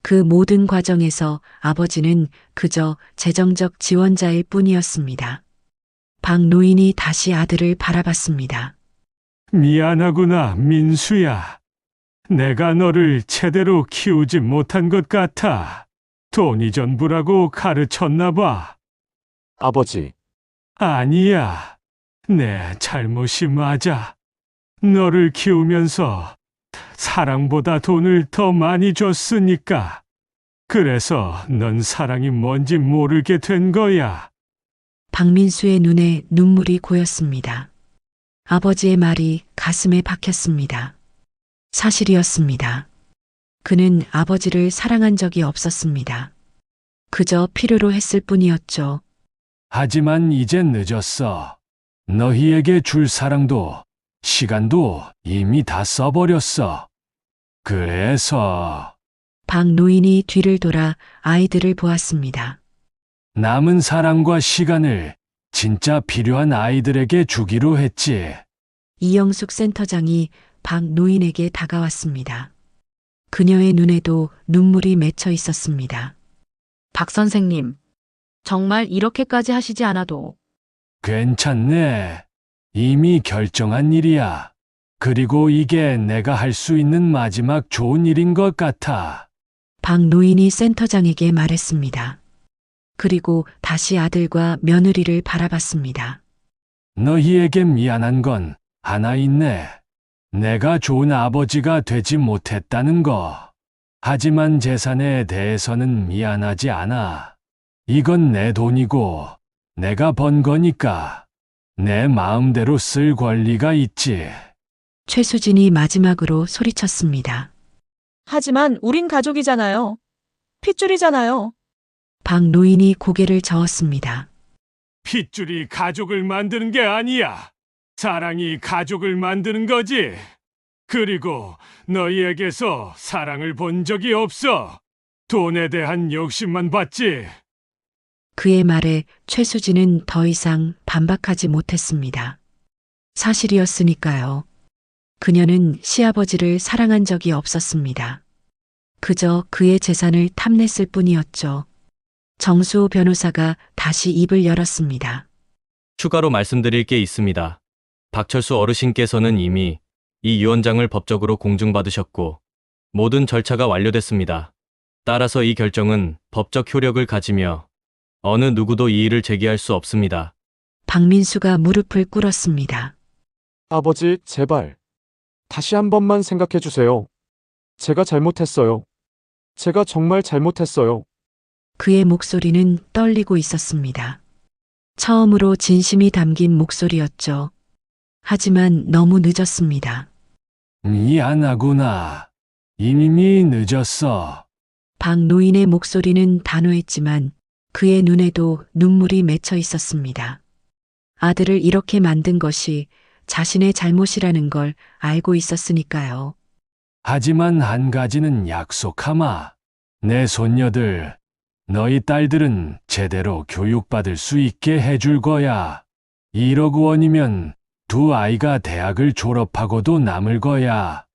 그 모든 과정에서 아버지는 그저 재정적 지원자일 뿐이었습니다. 박 노인이 다시 아들을 바라봤습니다. 미안하구나, 민수야. 내가 너를 제대로 키우지 못한 것 같아. 돈이 전부라고 가르쳤나 봐. 아버지, 아니야. 내 잘못이 맞아. 너를 키우면서 사랑보다 돈을 더 많이 줬으니까. 그래서 넌 사랑이 뭔지 모르게 된 거야. 박민수의 눈에 눈물이 고였습니다. 아버지의 말이 가슴에 박혔습니다. 사실이었습니다. 그는 아버지를 사랑한 적이 없었습니다. 그저 필요로 했을 뿐이었죠. 하지만 이젠 늦었어. 너희에게 줄 사랑도 시간도 이미 다 써버렸어. 그래서 박 노인이 뒤를 돌아 아이들을 보았습니다. 남은 사랑과 시간을 진짜 필요한 아이들에게 주기로 했지. 이영숙 센터장이 박 노인에게 다가왔습니다. 그녀의 눈에도 눈물이 맺혀 있었습니다. 박 선생님, 정말 이렇게까지 하시지 않아도 괜찮네. 이미 결정한 일이야. 그리고 이게 내가 할 수 있는 마지막 좋은 일인 것 같아. 박 노인이 센터장에게 말했습니다. 그리고 다시 아들과 며느리를 바라봤습니다. 너희에게 미안한 건 하나 있네. 내가 좋은 아버지가 되지 못했다는 거. 하지만 재산에 대해서는 미안하지 않아. 이건 내 돈이고 내가 번 거니까 내 마음대로 쓸 권리가 있지. 최수진이 마지막으로 소리쳤습니다. 하지만 우린 가족이잖아요. 핏줄이잖아요. 박 노인이 고개를 저었습니다. 핏줄이 가족을 만드는 게 아니야. 사랑이 가족을 만드는 거지. 그리고 너희에게서 사랑을 본 적이 없어. 돈에 대한 욕심만 봤지. 그의 말에 최수진은 더 이상 반박하지 못했습니다. 사실이었으니까요. 그녀는 시아버지를 사랑한 적이 없었습니다. 그저 그의 재산을 탐냈을 뿐이었죠. 정수호 변호사가 다시 입을 열었습니다. 추가로 말씀드릴 게 있습니다. 박철수 어르신께서는 이미 이 유언장을 법적으로 공증받으셨고 모든 절차가 완료됐습니다. 따라서 이 결정은 법적 효력을 가지며 어느 누구도 이의를 제기할 수 없습니다. 박민수가 무릎을 꿇었습니다. 아버지, 제발. 다시 한 번만 생각해 주세요. 제가 잘못했어요. 제가 정말 잘못했어요. 그의 목소리는 떨리고 있었습니다. 처음으로 진심이 담긴 목소리였죠. 하지만 너무 늦었습니다. 미안하구나. 이미 늦었어. 박 노인의 목소리는 단호했지만 그의 눈에도 눈물이 맺혀 있었습니다. 아들을 이렇게 만든 것이 자신의 잘못이라는 걸 알고 있었으니까요. 하지만 한 가지는 약속하마. 내 손녀들, 너희 딸들은 제대로 교육받을 수 있게 해줄 거야. 1억 원이면 두 아이가 대학을 졸업하고도 남을 거야.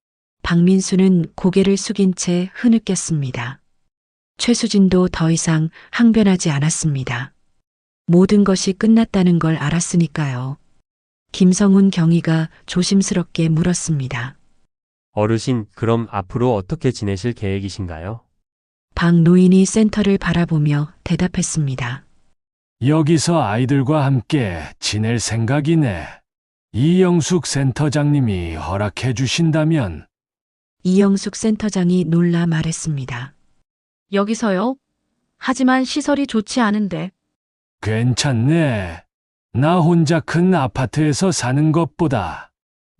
박민수는 고개를 숙인 채 흐느꼈습니다. 최수진도 더 이상 항변하지 않았습니다. 모든 것이 끝났다는 걸 알았으니까요. 김성훈 경위가 조심스럽게 물었습니다. 어르신, 그럼 앞으로 어떻게 지내실 계획이신가요? 박 노인이 센터를 바라보며 대답했습니다. 여기서 아이들과 함께 지낼 생각이네. 이영숙 센터장님이 허락해 주신다면. 이영숙 센터장이 놀라 말했습니다. 여기서요? 하지만 시설이 좋지 않은데. 괜찮네. 나 혼자 큰 아파트에서 사는 것보다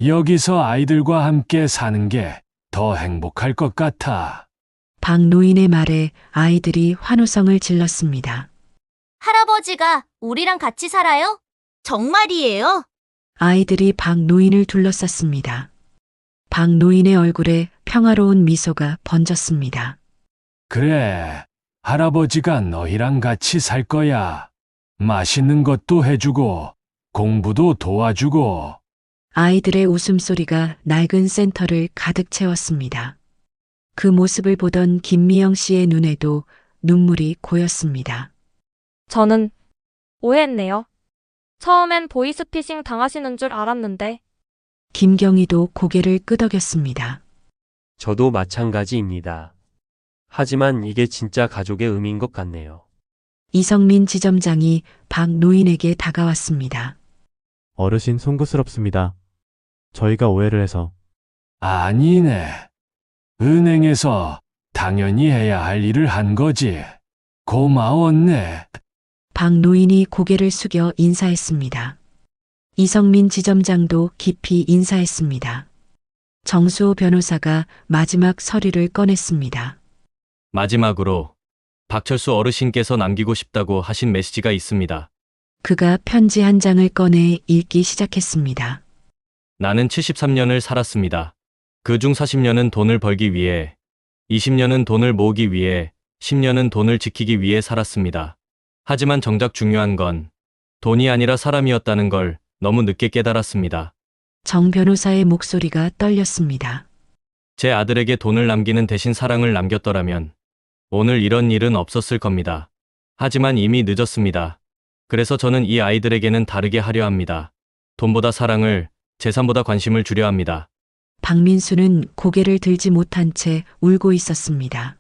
여기서 아이들과 함께 사는 게 더 행복할 것 같아. 박 노인의 말에 아이들이 환호성을 질렀습니다. 할아버지가 우리랑 같이 살아요? 정말이에요? 아이들이 박 노인을 둘러쌌습니다. 박 노인의 얼굴에 평화로운 미소가 번졌습니다. 그래, 할아버지가 너희랑 같이 살 거야. 맛있는 것도 해주고, 공부도 도와주고. 아이들의 웃음소리가 낡은 센터를 가득 채웠습니다. 그 모습을 보던 김미영 씨의 눈에도 눈물이 고였습니다. 저는 오해했네요. 처음엔 보이스피싱 당하시는 줄 알았는데 김경희도 고개를 끄덕였습니다. 저도 마찬가지입니다. 하지만 이게 진짜 가족의 의미인 것 같네요. 이성민 지점장이 박 노인에게 다가왔습니다. 어르신 송구스럽습니다. 저희가 오해를 해서. 아니네. 은행에서 당연히 해야 할 일을 한 거지. 고마웠네. 박 노인이 고개를 숙여 인사했습니다. 이성민 지점장도 깊이 인사했습니다. 정수호 변호사가 마지막 서류를 꺼냈습니다. 마지막으로 박철수 어르신께서 남기고 싶다고 하신 메시지가 있습니다. 그가 편지 한 장을 꺼내 읽기 시작했습니다. 나는 73년을 살았습니다. 그중 40년은 돈을 벌기 위해, 20년은 돈을 모으기 위해, 10년은 돈을 지키기 위해 살았습니다. 하지만 정작 중요한 건 돈이 아니라 사람이었다는 걸 너무 늦게 깨달았습니다. 정 변호사의 목소리가 떨렸습니다. 제 아들에게 돈을 남기는 대신 사랑을 남겼더라면 오늘 이런 일은 없었을 겁니다. 하지만 이미 늦었습니다. 그래서 저는 이 아이들에게는 다르게 하려 합니다. 돈보다 사랑을, 재산보다 관심을 주려 합니다. 박민수는 고개를 들지 못한 채 울고 있었습니다.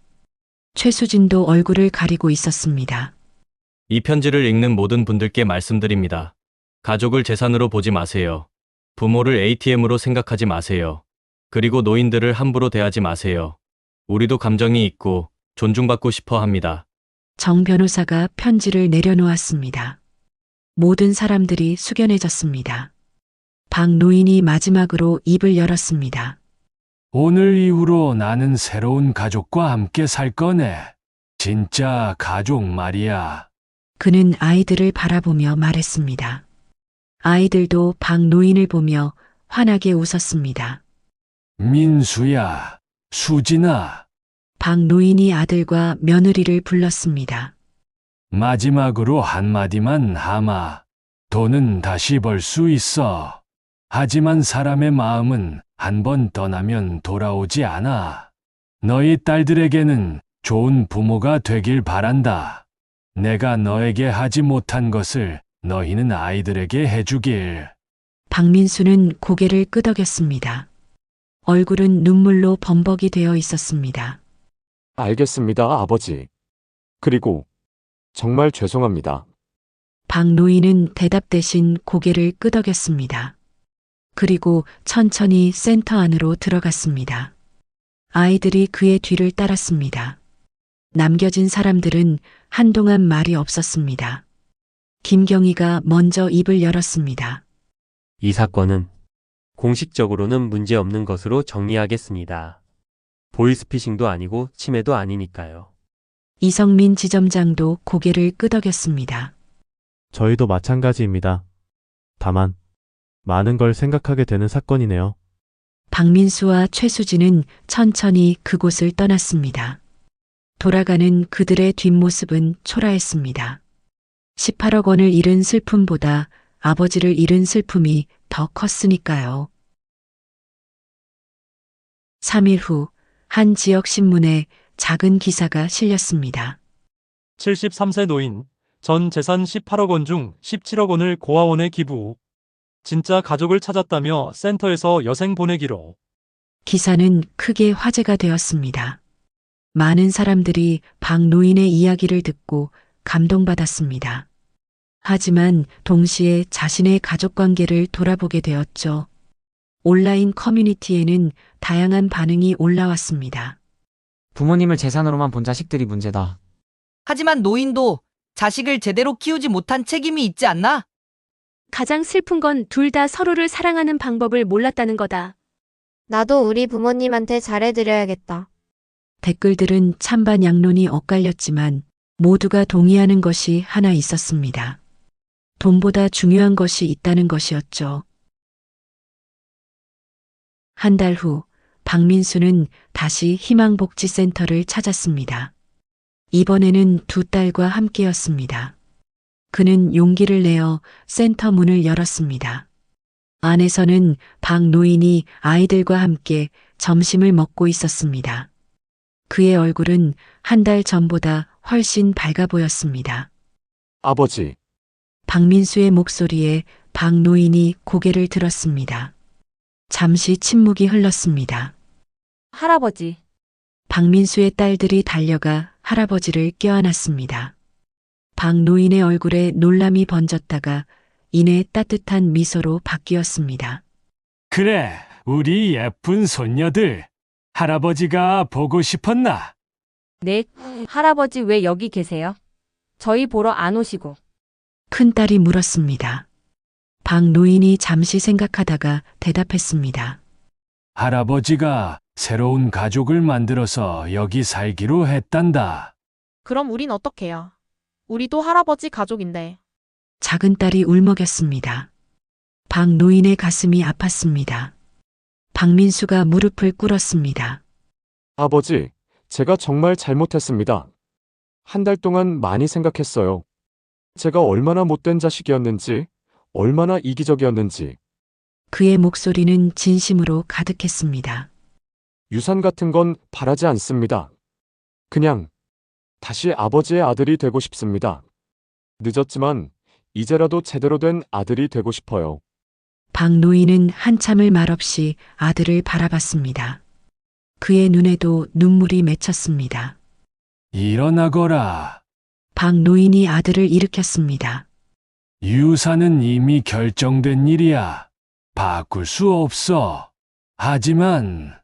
최수진도 얼굴을 가리고 있었습니다. 이 편지를 읽는 모든 분들께 말씀드립니다. 가족을 재산으로 보지 마세요. 부모를 ATM으로 생각하지 마세요. 그리고 노인들을 함부로 대하지 마세요. 우리도 감정이 있고 존중받고 싶어 합니다. 정 변호사가 편지를 내려놓았습니다. 모든 사람들이 숙연해졌습니다. 박 노인이 마지막으로 입을 열었습니다. 오늘 이후로 나는 새로운 가족과 함께 살 거네. 진짜 가족 말이야. 그는 아이들을 바라보며 말했습니다. 아이들도 박 노인을 보며 환하게 웃었습니다. 민수야, 수진아. 박 노인이 아들과 며느리를 불렀습니다. 마지막으로 한마디만 하마. 돈은 다시 벌 수 있어. 하지만 사람의 마음은 한 번 떠나면 돌아오지 않아. 너희 딸들에게는 좋은 부모가 되길 바란다. 내가 너에게 하지 못한 것을 너희는 아이들에게 해주길. 박민수는 고개를 끄덕였습니다. 얼굴은 눈물로 범벅이 되어 있었습니다. 알겠습니다, 아버지. 그리고 정말 죄송합니다. 박 노인은 대답 대신 고개를 끄덕였습니다. 그리고 천천히 센터 안으로 들어갔습니다. 아이들이 그의 뒤를 따랐습니다. 남겨진 사람들은 한동안 말이 없었습니다. 김경희가 먼저 입을 열었습니다. 이 사건은 공식적으로는 문제 없는 것으로 정리하겠습니다. 보이스피싱도 아니고 침해도 아니니까요. 이성민 지점장도 고개를 끄덕였습니다. 저희도 마찬가지입니다. 다만 많은 걸 생각하게 되는 사건이네요. 박민수와 최수진은 천천히 그곳을 떠났습니다. 돌아가는 그들의 뒷모습은 초라했습니다. 18억 원을 잃은 슬픔보다 아버지를 잃은 슬픔이 더 컸으니까요. 3일 후 한 지역 신문에 작은 기사가 실렸습니다. 73세 노인, 전 재산 18억 원 중 17억 원을 고아원에 기부. 진짜 가족을 찾았다며 센터에서 여생 보내기로. 기사는 크게 화제가 되었습니다. 많은 사람들이 박 노인의 이야기를 듣고 감동받았습니다. 하지만 동시에 자신의 가족 관계를 돌아보게 되었죠. 온라인 커뮤니티에는 다양한 반응이 올라왔습니다. 부모님을 재산으로만 본 자식들이 문제다. 하지만 노인도 자식을 제대로 키우지 못한 책임이 있지 않나? 가장 슬픈 건 둘 다 서로를 사랑하는 방법을 몰랐다는 거다. 나도 우리 부모님한테 잘해드려야겠다. 댓글들은 찬반 양론이 엇갈렸지만 모두가 동의하는 것이 하나 있었습니다. 돈보다 중요한 것이 있다는 것이었죠. 한 달 후 박민수는 다시 희망복지센터를 찾았습니다. 이번에는 두 딸과 함께였습니다. 그는 용기를 내어 센터 문을 열었습니다. 안에서는 박 노인이 아이들과 함께 점심을 먹고 있었습니다. 그의 얼굴은 한 달 전보다 훨씬 밝아 보였습니다. 아버지, 박민수의 목소리에 박 노인이 고개를 들었습니다. 잠시 침묵이 흘렀습니다. 할아버지. 박민수의 딸들이 달려가 할아버지를 껴안았습니다. 박 노인의 얼굴에 놀람이 번졌다가 이내 따뜻한 미소로 바뀌었습니다. 그래, 우리 예쁜 손녀들. 할아버지가 보고 싶었나? 네, 할아버지 왜 여기 계세요? 저희 보러 안 오시고. 큰딸이 물었습니다. 박 노인이 잠시 생각하다가 대답했습니다. 할아버지가 새로운 가족을 만들어서 여기 살기로 했단다. 그럼 우린 어떡해요? 우리도 할아버지 가족인데. 작은 딸이 울먹였습니다. 박 노인의 가슴이 아팠습니다. 박민수가 무릎을 꿇었습니다. 아버지, 제가 정말 잘못했습니다. 한 달 동안 많이 생각했어요. 제가 얼마나 못된 자식이었는지, 얼마나 이기적이었는지. 그의 목소리는 진심으로 가득했습니다. 유산 같은 건 바라지 않습니다. 그냥 다시 아버지의 아들이 되고 싶습니다. 늦었지만 이제라도 제대로 된 아들이 되고 싶어요. 박 노인은 한참을 말없이 아들을 바라봤습니다. 그의 눈에도 눈물이 맺혔습니다. 일어나거라. 박 노인이 아들을 일으켰습니다. 유산은 이미 결정된 일이야. 바꿀 수 없어. 하지만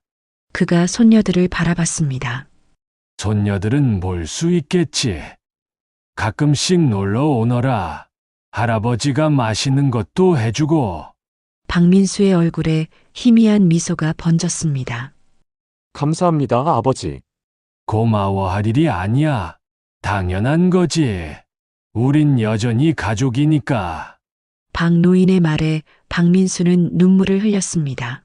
그가 손녀들을 바라봤습니다. 손녀들은 볼 수 있겠지. 가끔씩 놀러 오너라. 할아버지가 맛있는 것도 해주고. 박민수의 얼굴에 희미한 미소가 번졌습니다. 감사합니다, 아버지. 고마워할 일이 아니야. 당연한 거지. 우린 여전히 가족이니까. 박 노인의 말에 박민수는 눈물을 흘렸습니다.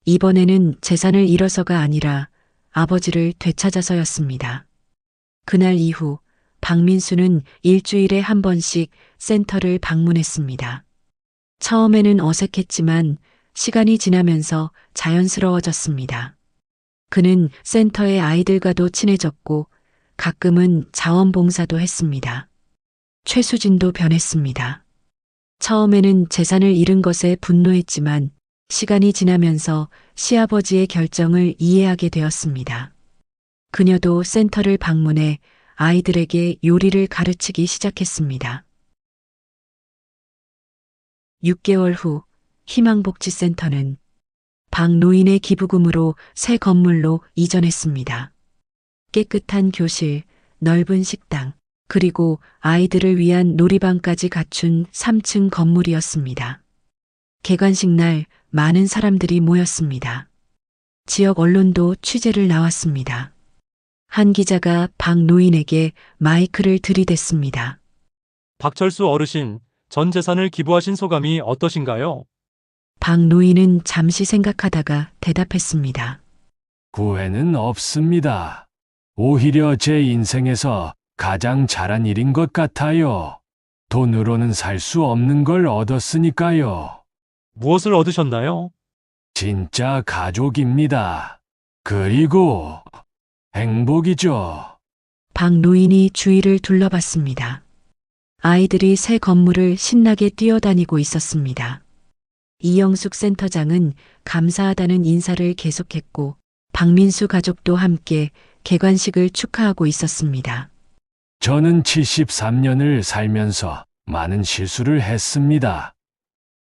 이번에는 재산을 잃어서가 아니라 아버지를 되찾아서였습니다. 그날 이후 박민수는 일주일에 한 번씩 센터를 방문했습니다. 처음에는 어색했지만 시간이 지나면서 자연스러워졌습니다. 그는 센터의 아이들과도 친해졌고 가끔은 자원봉사도 했습니다. 최수진도 변했습니다. 처음에는 재산을 잃은 것에 분노했지만 시간이 지나면서 시아버지의 결정을 이해하게 되었습니다. 그녀도 센터를 방문해 아이들에게 요리를 가르치기 시작했습니다. 6개월 후 희망복지센터는 박 노인의 기부금으로 새 건물로 이전했습니다. 깨끗한 교실, 넓은 식당, 그리고 아이들을 위한 놀이방까지 갖춘 3층 건물이었습니다. 개관식 날 많은 사람들이 모였습니다. 지역 언론도 취재를 나왔습니다. 한 기자가 박 노인에게 마이크를 들이댔습니다. 박철수 어르신, 전 재산을 기부하신 소감이 어떠신가요? 박 노인은 잠시 생각하다가 대답했습니다. 후회는 없습니다. 오히려 제 인생에서 가장 잘한 일인 것 같아요. 돈으로는 살 수 없는 걸 얻었으니까요. 무엇을 얻으셨나요? 진짜 가족입니다. 그리고 행복이죠. 박 노인이 주위를 둘러봤습니다. 아이들이 새 건물을 신나게 뛰어다니고 있었습니다. 이영숙 센터장은 감사하다는 인사를 계속했고 박민수 가족도 함께 개관식을 축하하고 있었습니다. 저는 73년을 살면서 많은 실수를 했습니다.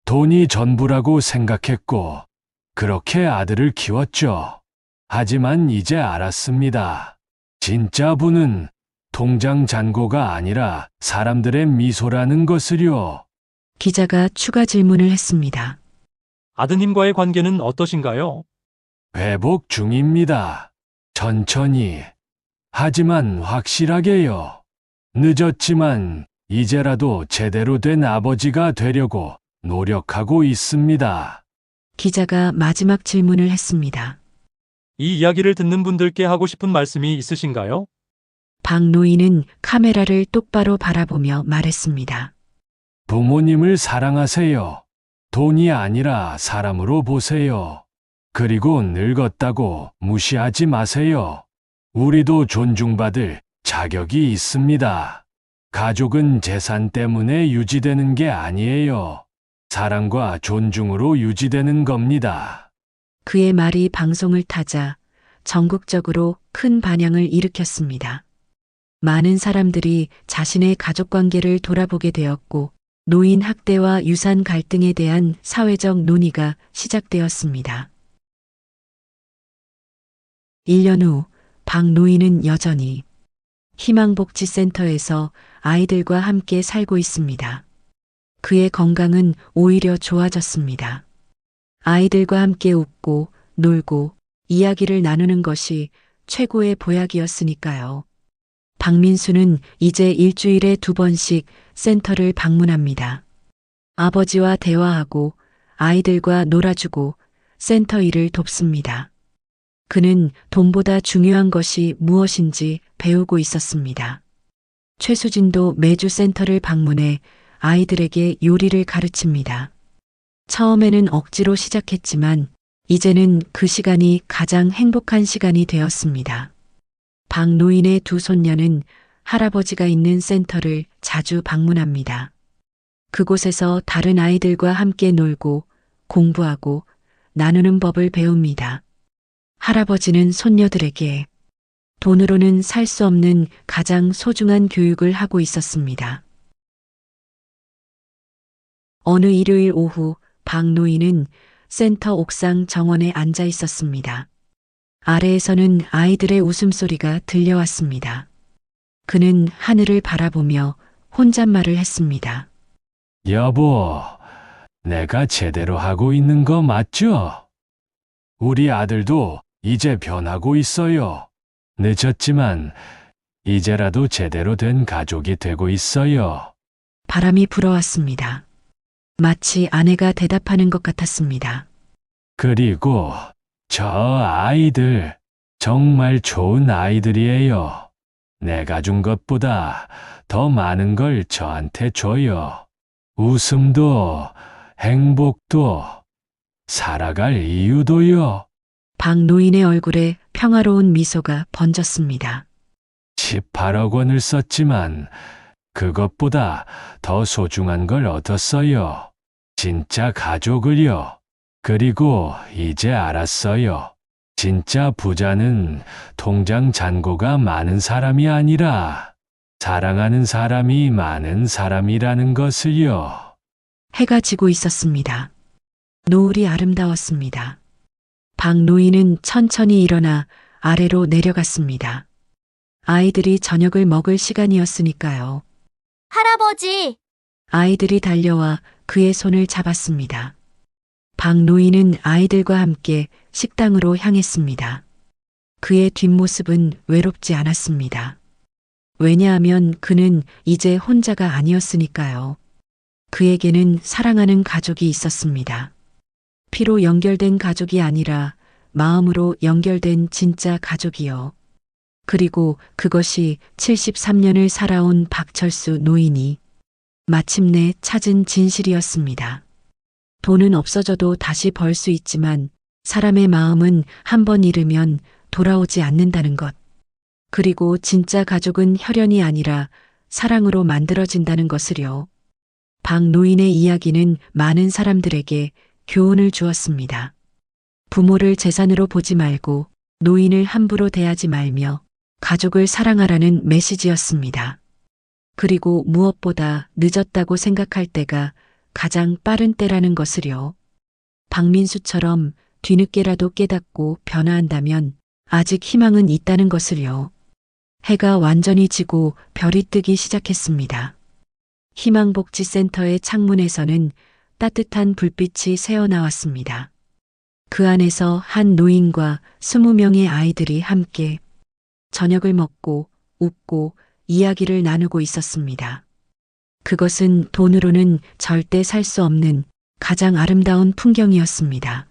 돈이 전부라고 생각했고 그렇게 아들을 키웠죠. 하지만 이제 알았습니다. 진짜 부는 통장 잔고가 아니라 사람들의 미소라는 것을요. 기자가 추가 질문을 했습니다. 아드님과의 관계는 어떠신가요? 회복 중입니다. 천천히. 하지만 확실하게요. 늦었지만 이제라도 제대로 된 아버지가 되려고 노력하고 있습니다. 기자가 마지막 질문을 했습니다. 이 이야기를 듣는 분들께 하고 싶은 말씀이 있으신가요? 박 노인은 카메라를 똑바로 바라보며 말했습니다. 부모님을 사랑하세요. 돈이 아니라 사람으로 보세요. 그리고 늙었다고 무시하지 마세요. 우리도 존중받을 자격이 있습니다. 가족은 재산 때문에 유지되는 게 아니에요. 사랑과 존중으로 유지되는 겁니다. 그의 말이 방송을 타자 전국적으로 큰 반향을 일으켰습니다. 많은 사람들이 자신의 가족 관계를 돌아보게 되었고 노인 학대와 유산 갈등에 대한 사회적 논의가 시작되었습니다. 1년 후 박 노인은 여전히 희망복지센터에서 아이들과 함께 살고 있습니다. 그의 건강은 오히려 좋아졌습니다. 아이들과 함께 웃고 놀고 이야기를 나누는 것이 최고의 보약이었으니까요. 박민수는 이제 일주일에 2번씩 센터를 방문합니다. 아버지와 대화하고 아이들과 놀아주고 센터 일을 돕습니다. 그는 돈보다 중요한 것이 무엇인지 배우고 있었습니다. 최수진도 매주 센터를 방문해 아이들에게 요리를 가르칩니다. 처음에는 억지로 시작했지만 이제는 그 시간이 가장 행복한 시간이 되었습니다. 박 노인의 2 손녀는 할아버지가 있는 센터를 자주 방문합니다. 그곳에서 다른 아이들과 함께 놀고 공부하고 나누는 법을 배웁니다. 할아버지는 손녀들에게 돈으로는 살 수 없는 가장 소중한 교육을 하고 있었습니다. 어느 일요일 오후 박 노인은 센터 옥상 정원에 앉아 있었습니다. 아래에서는 아이들의 웃음소리가 들려왔습니다. 그는 하늘을 바라보며 혼잣말을 했습니다. 여보, 내가 제대로 하고 있는 거 맞죠? 우리 아들도 이제 변하고 있어요. 늦었지만 이제라도 제대로 된 가족이 되고 있어요. 바람이 불어왔습니다. 마치 아내가 대답하는 것 같았습니다. 그리고 저 아이들 정말 좋은 아이들이에요. 내가 준 것보다 더 많은 걸 저한테 줘요. 웃음도 행복도 살아갈 이유도요. 박 노인의 얼굴에 평화로운 미소가 번졌습니다. 18억 원을 썼지만 그것보다 더 소중한 걸 얻었어요. 진짜 가족을요. 그리고 이제 알았어요. 진짜 부자는 통장 잔고가 많은 사람이 아니라 사랑하는 사람이 많은 사람이라는 것을요. 해가 지고 있었습니다. 노을이 아름다웠습니다. 박 노인은 천천히 일어나 아래로 내려갔습니다. 아이들이 저녁을 먹을 시간이었으니까요. 할아버지, 아이들이 달려와 그의 손을 잡았습니다. 박 노인은 아이들과 함께 식당으로 향했습니다. 그의 뒷모습은 외롭지 않았습니다. 왜냐하면 그는 이제 혼자가 아니었으니까요. 그에게는 사랑하는 가족이 있었습니다. 피로 연결된 가족이 아니라 마음으로 연결된 진짜 가족이요. 그리고 그것이 73년을 살아온 박철수 노인이 마침내 찾은 진실이었습니다. 돈은 없어져도 다시 벌 수 있지만 사람의 마음은 한 번 잃으면 돌아오지 않는다는 것. 그리고 진짜 가족은 혈연이 아니라 사랑으로 만들어진다는 것을요. 박 노인의 이야기는 많은 사람들에게 교훈을 주었습니다. 부모를 재산으로 보지 말고 노인을 함부로 대하지 말며 가족을 사랑하라는 메시지였습니다. 그리고 무엇보다 늦었다고 생각할 때가 가장 빠른 때라는 것을요. 박민수처럼 뒤늦게라도 깨닫고 변화한다면 아직 희망은 있다는 것을요. 해가 완전히 지고 별이 뜨기 시작했습니다. 희망복지센터의 창문에서는 따뜻한 불빛이 새어나왔습니다. 그 안에서 한 노인과 20명의 아이들이 함께 저녁을 먹고 웃고 이야기를 나누고 있었습니다. 그것은 돈으로는 절대 살 수 없는 가장 아름다운 풍경이었습니다.